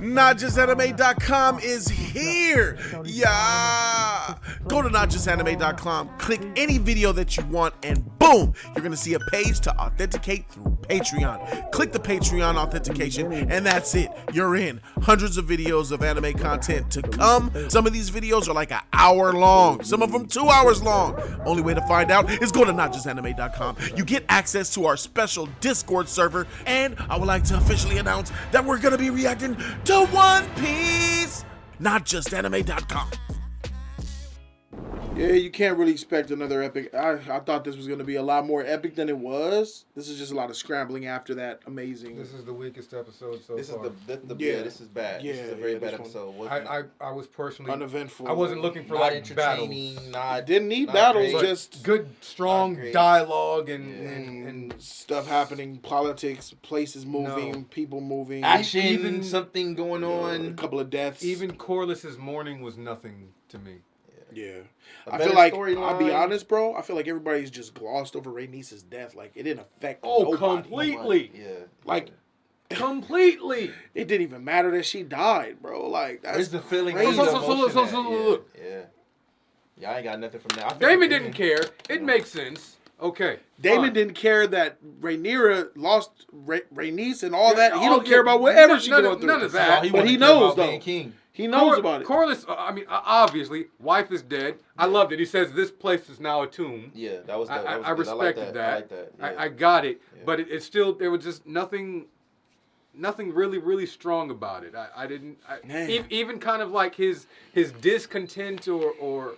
A: NotJustAnime.com is here. Yeah. Go to NotJustAnime.com, click any video that you want, and boom, you're gonna see a page to authenticate through Patreon. Click the Patreon authentication, and that's it. You're in. Hundreds of videos of anime content to come. Some of these videos are like an hour long, some of them 2 hours long. Only way to find out is go to NotJustAnime.com. You get access to our special Discord server, and I would like to officially announce that we're gonna be reacting to One Piece. NotJustAnime.com. Yeah, you can't really expect another epic. I thought this was going to be a lot more epic than it was. This is just a lot of scrambling after that amazing.
D: This is the weakest episode so
E: this
D: far.
E: This is bad.
A: Yeah,
E: this is a very bad
A: one.
E: episode.
D: I was personally
A: uneventful.
D: I wasn't looking for
E: not
D: like
E: entertaining,
D: battles.
A: Didn't need battles,
E: great.
A: just
D: good, strong dialogue and
A: stuff happening, politics, places moving, people moving,
E: action,
D: even
E: something going on.
A: A couple of deaths.
D: Even Corliss's morning was nothing to me.
A: Yeah.
E: A
A: I feel
E: better
A: like, I'll be
E: storyline.
A: honest, bro, I feel like everybody's just glossed over Rhaenys' death. Like, it didn't affect nobody.
D: Completely.
E: Yeah.
A: Like,
D: completely.
A: It didn't even matter that she died, bro. Like, that's
E: Where's the feeling?
A: crazy.
D: Look.
E: Yeah, I ain't got nothing from that.
D: Damon didn't care. It makes sense. Okay.
A: Damon didn't care that Rhaenyra lost Rhaenys and all that. He don't care about whatever she's going through.
D: None of that.
A: But he knows, though. He knows about it.
D: Corlys, I mean, obviously, wife is dead. I loved it. He says this place is now a tomb.
E: Yeah, that was good.
D: I respected that.
E: I like that. Yeah.
D: I got it. Yeah. But it's still, there was just nothing really, really strong about it. I didn't, even kind of like his discontent or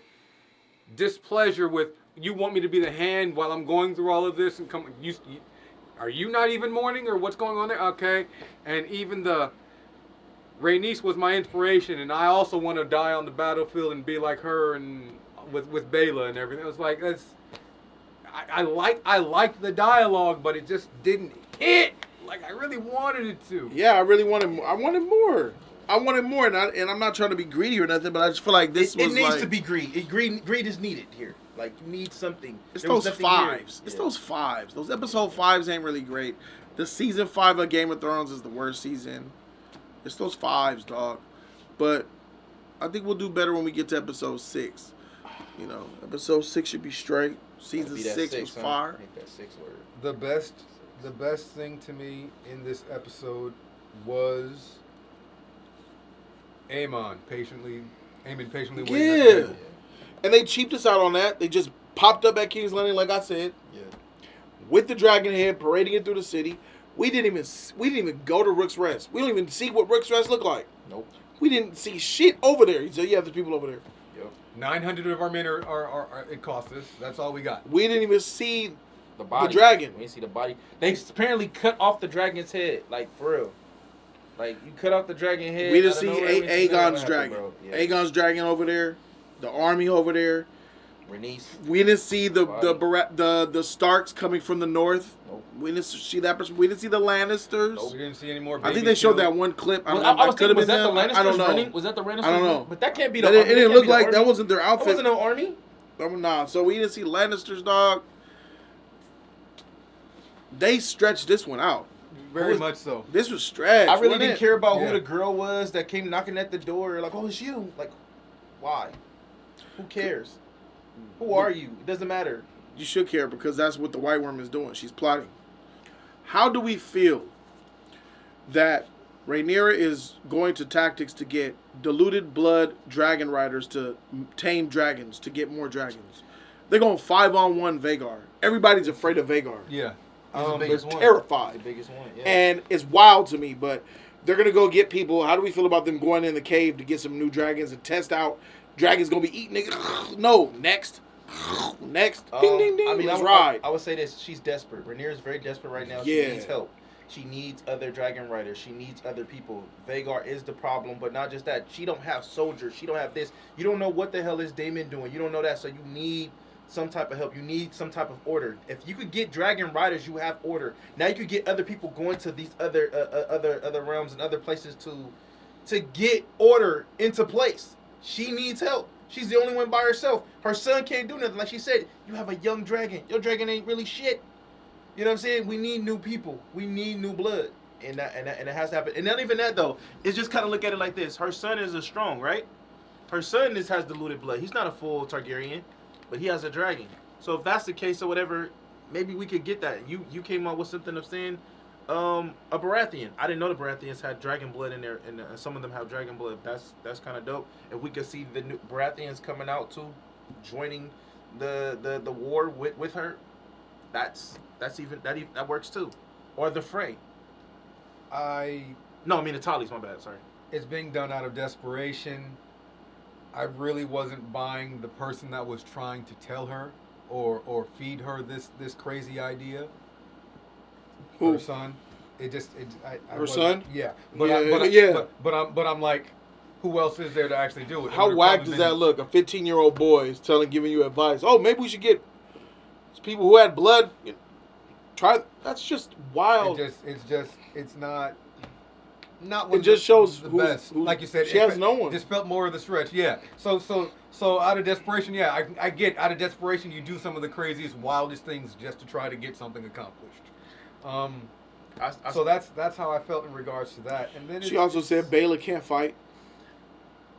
D: displeasure with, you want me to be the hand while I'm going through all of this and come, are you not even mourning or what's going on there? Okay. And even Rhaenys was my inspiration, and I also want to die on the battlefield and be like her and with Bela and everything. It was like, I liked the dialogue, but it just didn't hit like I really wanted it to.
A: Yeah, I wanted more. And I'm not trying to be greedy or nothing, but I just feel like this was
E: it needs
A: like,
E: to be greed. Greed is needed here. Like, you need something.
A: It's those fives. It's those fives. Those episode 5s ain't really great. The season 5 of Game of Thrones is the worst season. It's those 5s, dog. But I think we'll do better when we get to episode 6. You know, episode 6 should be straight. Season 6 was fire.
E: I think that 6 word.
D: The best thing to me in this episode was Aemon patiently waiting.
A: Yeah. And they cheaped us out on that. They just popped up at King's Landing, like I said.
E: Yeah.
A: With the dragon head, parading it through the city. We didn't even go to Rook's Rest. We don't even see what Rook's Rest looked like.
E: Nope.
A: We didn't see shit over there. He said, yeah, there's people over there.
E: Yep.
D: 900 of our men are it cost us. That's all we got.
A: We didn't even see
E: the body.
A: The dragon.
E: We didn't see the body. They apparently cut off the dragon's head, like, for real. Like, you cut off the dragon head.
A: We didn't see Aegon's dragon.
E: Yeah.
A: Aegon's dragon over there. The army over there.
E: Rhaenys.
A: We didn't see the Starks coming from the north.
E: Nope.
A: We didn't see that person. We didn't see the Lannisters.
D: Nope. We didn't see any more.
A: I think they showed that one clip.
E: I was thinking, was that the Lannisters
A: I don't know.
E: running? Was that the Lannisters?
A: I don't know.
E: But that can't be the.
A: It didn't look like that wasn't their outfit.
E: That wasn't no army.
A: Nah. So we didn't see Lannisters, dog. They stretched this one out.
D: Very much so.
A: This was stretched.
E: I really didn't care about who the girl was that came knocking at the door. Like, oh, it's you. Like, why? Who cares? Who are you? It doesn't matter.
A: You should care because that's what the White Worm is doing. She's plotting. How do we feel that Rhaenyra is going to tactics to get diluted blood dragon riders to tame dragons, to get more dragons? They're going 5-on-1 Vhagar. Everybody's afraid of Vhagar.
D: Yeah.
A: They're terrified.
E: The biggest one, yeah.
A: And it's wild to me, but they're going to go get people. How do we feel about them going in the cave to get some new dragons and test out? Dragons going to be eating niggas? No. Next. Ding, ding, ding.
E: I mean,
A: let's ride.
E: I would say this. She's desperate. Rhaenyra's very desperate right now. She needs help. She needs other dragon riders. She needs other people. Vhagar is the problem, but not just that. She don't have soldiers. She don't have this. You don't know what the hell is Daemon doing. You don't know that, so you need some type of help. You need some type of order. If you could get dragon riders, you have order. Now you could get other people going to these other realms and other places to get order into place. She needs help. She's the only one by herself. Her son can't do nothing. Like she said, you have a young dragon. Your dragon ain't really shit. You know what I'm saying? We need new people. We need new blood. And it has to happen. And not even that, though. It's just kind of look at it like this. Her son is a strong, right? Her son has diluted blood. He's not a full Targaryen, but he has a dragon. So if that's the case or whatever, maybe we could get that. You came up with something of saying a Baratheon. I didn't know the Baratheons had dragon blood in there, and some of them have dragon blood. That's kind of dope. If we could see the new Baratheons coming out too, joining the war with her, that works too. Or the Frey. I mean the Tallies. My bad. Sorry.
D: It's being done out of desperation. I really wasn't buying the person that was trying to tell her or feed her this crazy idea.
A: Who?
D: Her son.
A: Her son?
D: Yeah. But I'm like, who else is there to actually do it?
A: How whack does that look? A 15-year-old boy is giving you advice. Oh, maybe we should get people who had blood. Try. That's just wild.
D: It's not.
A: It just shows
D: the best. Like you said,
A: she has no one.
D: Just felt more of the stretch. Yeah. So out of desperation, yeah, I get out of desperation you do some of the craziest, wildest things just to try to get something accomplished. So that's how I felt in regards to that. And then
A: she also said Baela can't fight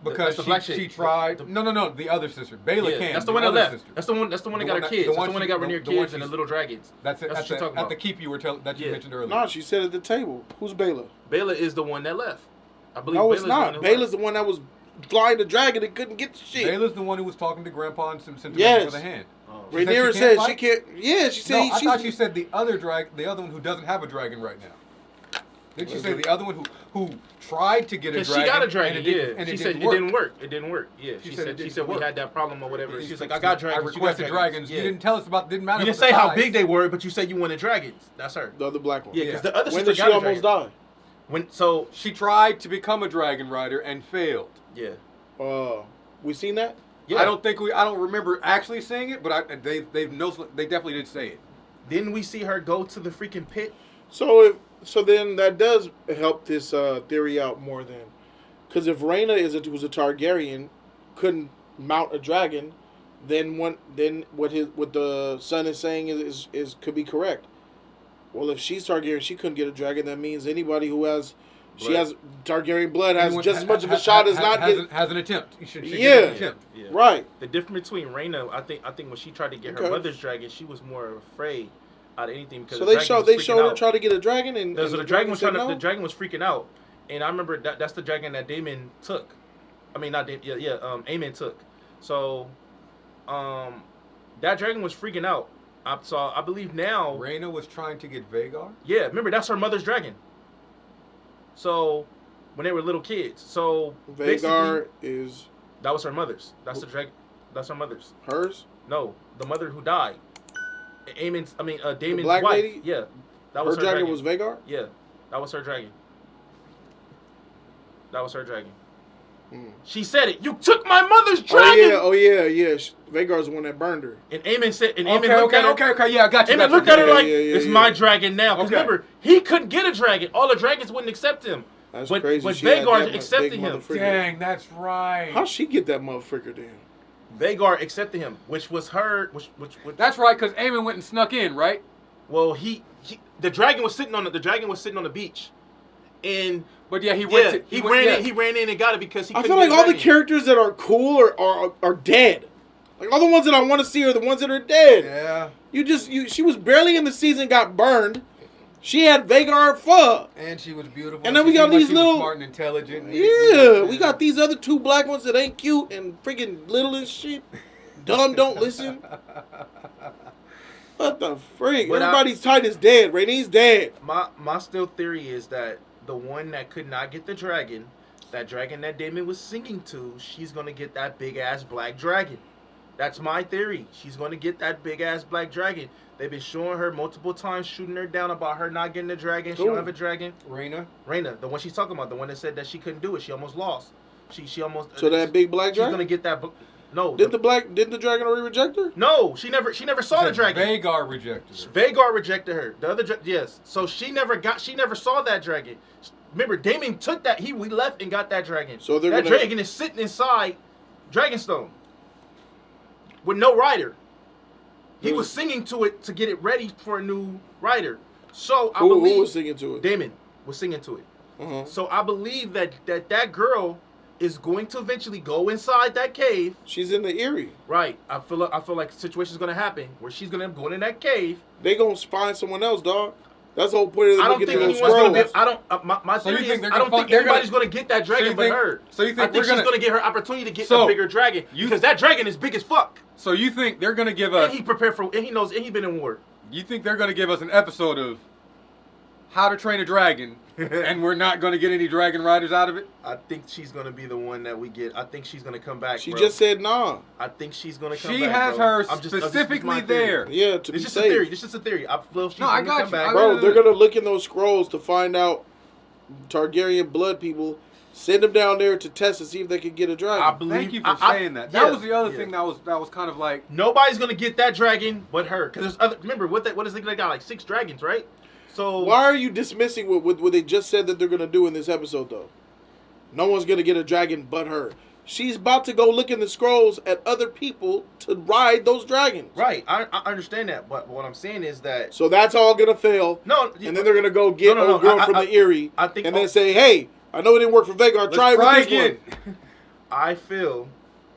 D: because she tried. No, the other sister. Baela can't.
E: That's the one that left. Sister. That's the one that got her kids. That's the one that got Rhaenyra kids and the little dragons.
D: That's it. That's what you're talking about. At the keep you mentioned earlier.
A: No, she said at the table. Who's Baela?
E: Baela is the one that left. I believe.
A: No, it's not. Baela's the one that was flying the dragon and couldn't get the shit.
D: Baela's the one who was talking to Grandpa and sent him for the hand.
A: Rhaenyra said she can't. Yeah, she said.
D: No, I thought she said the other one who doesn't have a dragon right now. Did she say the other one who tried to get a dragon?
E: She got a dragon.
D: And
E: she said it didn't work. It didn't work. Yeah, she said we had that problem or whatever. She's like, I got dragons.
D: I requested dragons. You didn't tell us about. Didn't matter.
E: You didn't say how big they were, but you said you wanted dragons. That's her.
A: The other black one.
E: Yeah, because the other
A: when
E: sister
A: did she
E: got a
A: almost
E: dragon.
A: die?
D: So she tried to become a dragon rider and failed.
E: Yeah.
A: We seen that?
D: Yeah. I don't remember actually saying it, but they definitely did say it.
E: Didn't we see her go to the freaking pit?
A: So then that does help this theory out more then, because if Rhaena was a Targaryen, couldn't mount a dragon, then what the son is saying is could be correct. Well, if she's Targaryen, she couldn't get a dragon. That means anybody who has Targaryen blood has just as much of a shot as not
D: has an attempt. Should
A: get an attempt.
E: Yeah.
A: Right.
E: The difference between Rhaena, I think when she tried to get her mother's dragon, she was more afraid out of anything because
A: they showed her try to get a dragon and
E: the dragon was the dragon was freaking out, and I remember that's the dragon that Daemon took. I mean not Daemon, Aemon took. So, that dragon was freaking out. I believe now
D: Rhaena was trying to get Vhagar.
E: Yeah, remember that's her mother's dragon. So, when they were little kids, so
A: Vhagar
E: that was her mother's. That's the dragon. That's her mother's.
A: Hers?
E: No, the mother who died. Daemon's
A: black
E: wife.
A: Lady?
E: Yeah, that was her
A: dragon. Was Vhagar?
E: Yeah, that was her dragon. That was her dragon. She said it. You took my mother's dragon.
A: Oh yeah. Vhagar's the one that burned her.
E: And Aemon said. And
D: Okay,
E: Aemon looked at her.
D: okay. Yeah, I got you.
E: Aemon looked at her like, "It's my
A: yeah.
E: dragon now." Because
D: Okay.
E: remember, he couldn't get a dragon. All the dragons wouldn't accept him.
A: That's
E: but
A: crazy.
E: But
A: She had
E: Vhagar
A: that
E: accepted
A: big
E: him.
A: motherfucker.
D: Dang, that's right.
A: How'd she get that motherfucker then?
E: Vhagar accepted him, which was her. Which
D: That's right, because Aemon went and snuck in, right?
E: Well, the dragon was sitting on the beach, and
D: but yeah, he
E: ran in and got it because he.
A: I
E: couldn't
A: feel like
E: get
A: all the
E: dragon.
A: characters that are cool are dead. Like all the ones that I want to see are the ones that are dead.
D: Yeah.
A: She was barely in the season, got burned. She had Vhagar fuck.
D: And she was beautiful.
A: And then
D: She
A: we got
D: seemed like
A: these
D: she was
A: little
D: smart and intelligent.
A: Yeah, we got these other two black ones that ain't cute and freaking little as shit. Dumb, don't listen. What the freak?
E: But
A: Everybody's tight is dead. Rhaenys dead.
E: My still theory is that the one that could not get the dragon, that dragon that Daemon was singing to, she's gonna get that big ass black dragon. That's my theory. She's gonna get that big ass black dragon. They've been showing her multiple times, shooting her down about her not getting the dragon. She don't have a dragon. Rhaena, the one she's talking about, the one that said that she couldn't do it. She almost lost. She almost.
A: So that big black dragon?
E: She's gonna get that. No.
A: Did the dragon already reject her?
E: No, she never saw the dragon.
D: Vhagar rejected her.
E: Vhagar rejected her. The other yes. So she never saw that dragon. Remember, Daemon took that. We left and got that dragon.
A: So
E: that dragon is sitting inside Dragonstone with no rider. He was singing to it to get it ready for a new rider. So I believe
A: who was singing to it?
E: Daemon was singing to it. So I believe that girl is going to eventually go inside that cave.
A: She's in the Eyrie.
E: Right. I feel like a situation's gonna happen where she's gonna go in that cave.
A: They gonna find someone else, dog. That's the whole point of the
E: I don't think anyone's gonna be. I don't. My theory is I don't think anybody's gonna get that dragon but her.
D: So you think
E: I think she's gonna get her opportunity to get a bigger dragon because that dragon is big as fuck.
D: So you think they're gonna give us?
E: And he prepared for. And he knows. And he been in war.
D: You think they're gonna give us an episode of How to Train a Dragon, and we're not gonna get any dragon riders out of it?
E: I think she's gonna be the one that we get. I think she's gonna come back.
A: She just said nah.
E: I think she's gonna come back.
D: She has
E: bro.
D: her specifically there.
A: Yeah, to be
E: It's just
A: safe.
E: a theory. It's just a theory. I feel she's gonna come back.
A: Bro, they're gonna look in those scrolls to find out Targaryen blood people. Send them down there to test to see if they can get a dragon.
D: Thank you for saying that. That was the other thing that was kind of like
E: nobody's gonna get that dragon but her. Because there's other. Remember what is it? They got like 6 dragons, right? So
A: why are you dismissing what they just said that they're gonna do in this episode though? No one's gonna get a dragon but her. She's about to go look in the scrolls at other people to ride those dragons.
E: Right, I understand that, but what I'm saying is that
A: so that's all gonna fail.
E: No,
A: and then they're gonna go get old girl from the Eyrie, and then say, "Hey, I know it didn't work for Vhagar. Try it with this one."
E: I feel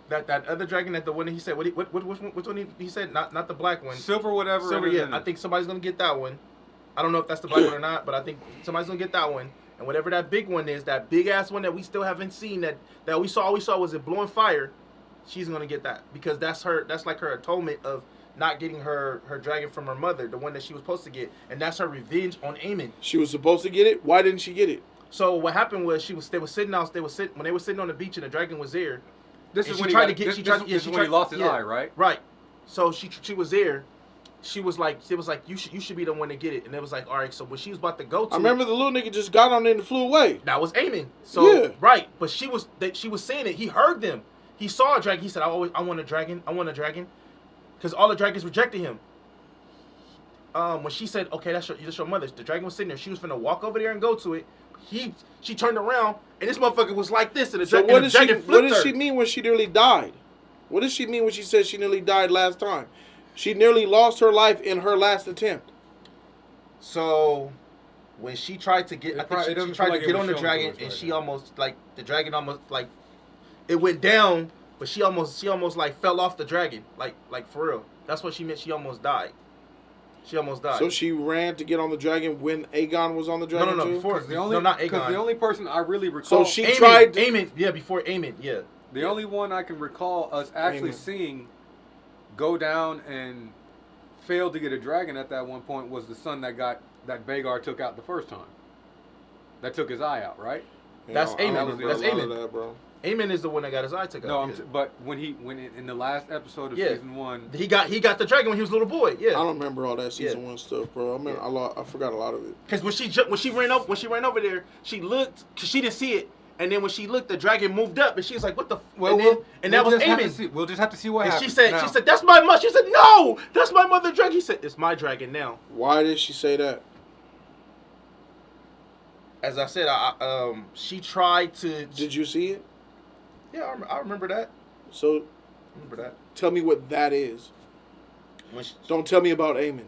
E: that other dragon, that the one that he said, which one he said, not the black one,
D: silver, whatever.
E: Silver, yeah. I think somebody's gonna get that one. I don't know if that's the black one or not, but I think somebody's gonna get that one. And whatever that big one is, that big ass one that we still haven't seen, that we saw was it blowing fire. She's gonna get that because that's like her atonement of not getting her dragon from her mother, the one that she was supposed to get, and that's her revenge on Aemon.
A: She was supposed to get it. Why didn't she get it?
E: So what happened was they were sitting when they were sitting on the beach and the dragon was there.
D: This is when he lost his eye, right?
E: Right. So she was there. She was like you should be the one to get it, and it was like, all right. So when she was about to go to,
A: I remember the little nigga just got on it and flew away.
E: That was Aemon. So
A: yeah.
E: Right, but she was saying it. He heard them. He saw a dragon. He said, I want a dragon. I want a dragon, because all the dragons rejected him. When she said, okay, that's your mother. The dragon was sitting there. She was finna walk over there and go to it. She turned around and this motherfucker was like this, and the dragon flipped her.
A: What does she mean when she nearly died? What does she mean when she said she nearly died last time? She nearly lost her life in her last attempt.
E: So when she tried to get, she tried to get on the dragon, and she almost the dragon almost it went down, but she almost like fell off the dragon, like for real. That's what she meant. She almost died. She almost died.
A: So she ran to get on the dragon when Aegon was on the dragon.
E: No,
A: too?
E: Before.
D: Not Aegon. Because the only person I really recall.
A: So she tried to,
E: Aemon. Yeah, before Aemon. Yeah.
D: The only one I can recall us actually seeing go down and failed to get a dragon at that one point was the son that Vhagar took out the first time. That took his eye out, right?
E: That's Aemon. That's Aemon.
A: That, bro.
E: Aemon is the one that got his eye took out.
D: No, but when in the last episode of season 1,
E: he got the dragon when he was a little boy. Yeah,
A: I don't remember all that season 1 stuff, bro. I mean, I forgot a lot of it.
E: Because when she ran over there, she looked because she didn't see it, And then when she looked, the dragon moved up, and she was like, "What the?"
D: Well,
E: and that was
D: Aemon. We'll just have to see what happens.
E: She said, "That's my mother." She said, "No, that's my mother dragon." He said, "It's my dragon now."
A: Why did she say that?
E: As I said, she tried to.
A: Did you see it?
E: Yeah, I remember that.
A: So,
E: remember that.
A: Tell me what that is. Don't tell me about Aemon.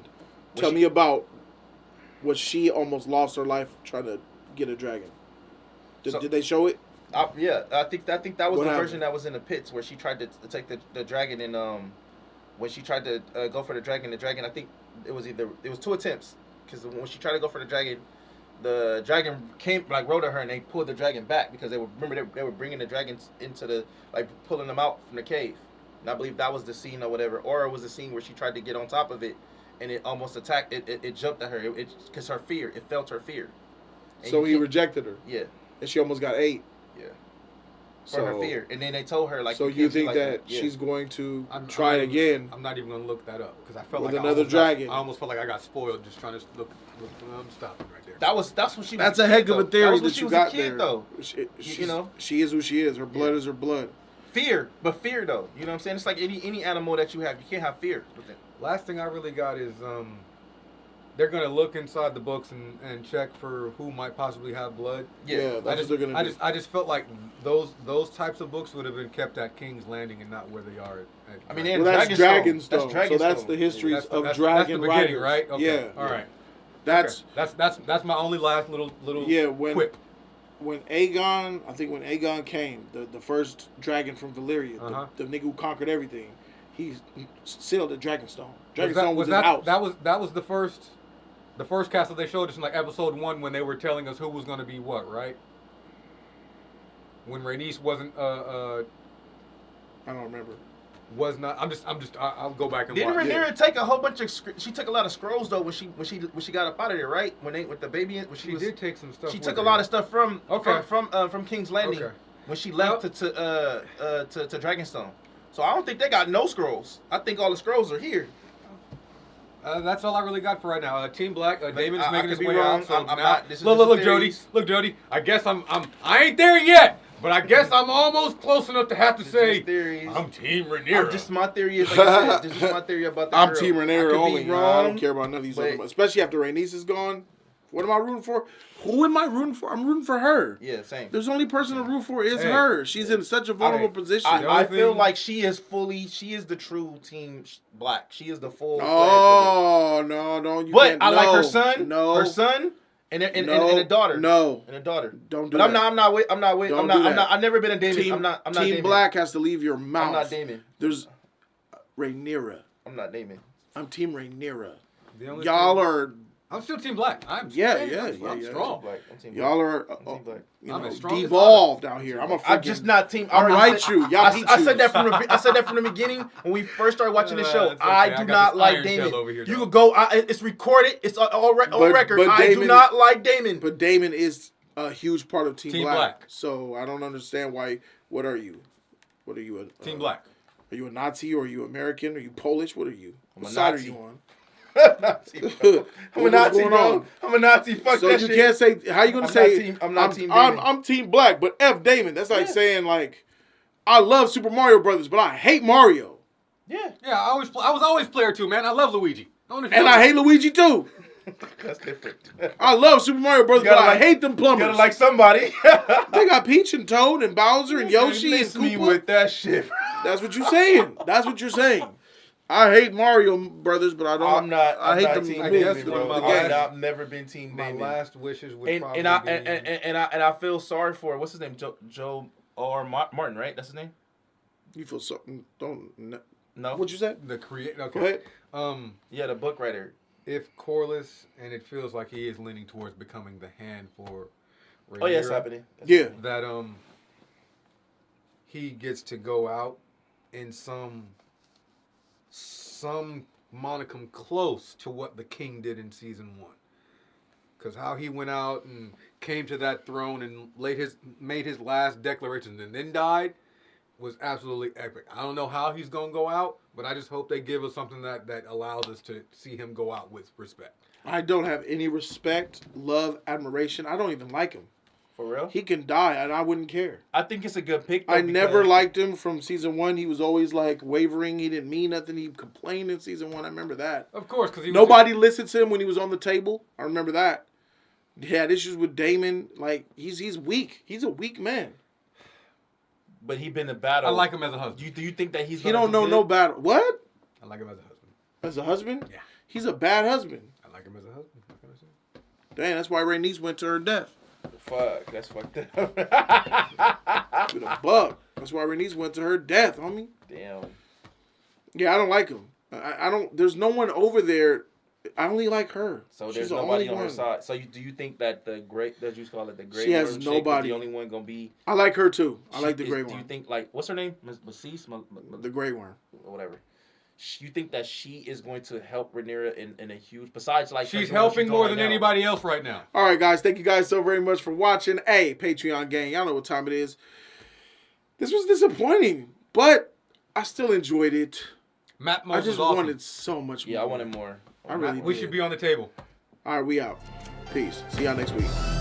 A: Tell me about what she almost lost her life trying to get a dragon. Did they show it?
E: Yeah, I think that was
A: What
E: the
A: happened?
E: version that was in the pits where she tried to take the dragon and when she tried to go for the dragon I think it was 2 attempts because when she tried to go for the dragon came rode at her and they pulled the dragon back because they were bringing the dragons into the pulling them out from the cave, and I believe that was the scene or whatever, or it was the scene where she tried to get on top of it and it almost attacked it jumped at her because it felt her fear. And
A: So he rejected her.
E: Yeah.
A: And she almost got 8.
E: Yeah. For her fear. And then they told her
A: So you think that she's going to try it again?
D: I'm not even going to look that up because I felt
A: with
D: like
A: another dragon.
D: I almost felt like I got spoiled just trying to look. I'm stopping right there.
E: That's what she.
A: That's a heck of a theory that
E: she
A: you
E: was
A: got
E: a kid,
A: there.
E: Though.
A: She is who she is. Her blood is her blood.
E: Fear though. You know what I'm saying? It's like any animal that you have. You can't have fear with it.
D: Last thing I really got is they're gonna look inside the books and check for who might possibly have blood.
A: Yeah, that's what they're gonna do.
D: I just felt like those types of books would have been kept at King's Landing and not where they are.
E: I mean,
A: that's Dragonstone. So that's the histories of dragon
D: that's the beginning,
A: riders,
D: right? Okay.
A: Yeah.
D: All right.
A: That's
D: my only last little quip.
A: When Aegon came, the first dragon from Valyria, the nigga who conquered everything, he sealed at Dragonstone. Dragonstone was his house.
D: That was the first castle they showed us in episode 1 when they were telling us who was going to be what, right? When Rhaenys wasn't
A: I don't remember.
D: Was not. I'll go back and
E: Didn't
D: watch.
E: Rhaenyra take a whole bunch of? She took a lot of scrolls though when she got up out of there, right? With the baby, she
D: did take some stuff.
E: She took a lot of stuff from King's Landing when she left to Dragonstone. So I don't think they got no scrolls. I think all the scrolls are here.
D: That's all I really got for right now. Team Black, Damon's making his way
E: wrong.
D: out. So
E: I'm
D: now,
E: not. This is
D: look, Jody. Look, Jody. I guess I ain't there yet, but I guess I'm almost close enough to have to say I'm Team Rhaenyra.
E: Just my theory is like I said. This is my theory about the
A: I'm
E: girl.
A: Team Rhaenyra only.
E: Wrong,
A: I don't care about none of these other, especially after Rhaenys is gone. What am I rooting for? Who am I rooting for? I'm rooting for her.
E: Yeah, same.
A: There's only person to root for is her. She's in such a vulnerable position.
E: I feel like she is the true Team Black. She is the full.
A: Oh no!
E: But I like her son. No, her son and a daughter.
A: No,
E: and a daughter.
A: Don't do
E: that.
A: But
E: I'm not with. I've never been a Daemon. I'm not
A: Team
E: Daemon.
A: Black has to leave your mouth.
E: I'm not Daemon.
A: There's Rhaenyra.
E: I'm not Daemon.
A: I'm Team Rhaenyra.
D: Y'all
A: are.
D: I'm still Team Black. I'm strong.
A: Y'all are
D: I'm strong
A: devolved out here.
E: I'm just not Team.
A: I'm Raichu.
E: I said that from the beginning when we first started watching the show.
D: Okay.
E: I do not like Daemon. You could go. It's recorded. It's on record.
A: But
E: I do not like Daemon.
A: But Daemon is a huge part of Team Black. So I don't understand why. What are you? What are you?
D: Team Black.
A: Are you a Nazi or are you American? Are you Polish? What are you? What
E: a
A: side
E: Nazi.
A: are you on?
E: Nazi, bro. I'm a Nazi, bro. I'm a Nazi. Fuck
A: so
E: that
A: you
E: shit.
A: can't say how you gonna say
E: I'm not Team Daemon.
A: I'm Team Black, but F Daemon. That's like saying like I love Super Mario Brothers, but I hate Mario.
E: Yeah.
D: I was always player 2, man. I love Luigi.
A: And I hate Luigi too.
E: That's different.
A: I love Super Mario Brothers, but I hate them plumbers.
E: You gotta like somebody.
A: They got Peach and Toad and Bowser and Yoshi and Koopa.
E: Me with that shit.
A: That's what you're saying. That's what you're saying. I hate Mario Brothers, but I don't.
E: I'm not.
A: I hate them.
E: Team
A: movies,
E: Daemon,
A: bro.
E: I've never been Team Daemon.
D: My last wishes would
E: and
D: probably
E: I feel sorry for what's his name, Joe or Martin, right? That's his name.
A: You feel so? Don't.
E: No.
A: What'd you say?
D: The creator. Okay.
A: Go ahead.
E: Yeah, the book writer.
D: If Corlys, and it feels like he is leaning towards becoming the hand for Rhaenyra.
E: Oh yeah, it's happening.
D: That he gets to go out in some monicum close to what the king did in season 1. Because how he went out and came to that throne and made his last declaration and then died was absolutely epic. I don't know how he's going to go out, but I just hope they give us something that allows us to see him go out with respect.
A: I don't have any respect, love, admiration. I don't even like him.
E: For real?
A: He can die, and I wouldn't care.
E: I think it's a good pick. Though,
A: I never liked him from season 1. He was always like wavering. He didn't mean nothing. He complained in season 1. I remember that.
D: Of course, because
A: nobody listened to him when he was on the table. I remember that. He had issues with Damon. Like he's weak. He's a weak man.
E: But he been in battle.
D: I like him as a husband.
E: Do you think that
A: He don't know no battle? What?
D: I like him as a husband.
A: As a husband?
D: Yeah.
A: He's a bad husband.
D: I like him as a husband. What can I say?
A: Dang, that's why Rhaenys went to her death.
E: Fuck, that's fucked up.
A: With a bug. That's why Rhaenys went to her death, homie.
E: Damn.
A: Yeah, I don't like him. I don't. There's no one over there. I only like her.
E: So
A: She's
E: there's
A: the
E: nobody
A: only
E: on her
A: one.
E: side. So do you think that the great, that you call it the great?
A: She has
E: Worm
A: nobody.
E: Chick is the only one gonna be.
A: I like her too. I like the Grey
E: Do you
A: Worm.
E: think like what's her name? Masise?
A: The Grey Worm.
E: Or whatever. You think that she is going to help Rhaenyra in a huge? Besides, like
D: She's helping more than anybody else right now.
A: All right, guys. Thank you guys so very much for watching. Hey, Patreon gang. Y'all know what time it is. This was disappointing, but I still enjoyed it.
D: Matt
A: I just
D: awesome.
A: wanted so much more.
E: Yeah, I wanted more.
A: I really
D: We
A: did.
D: should be on the table.
A: All right, we out. Peace. See y'all next week.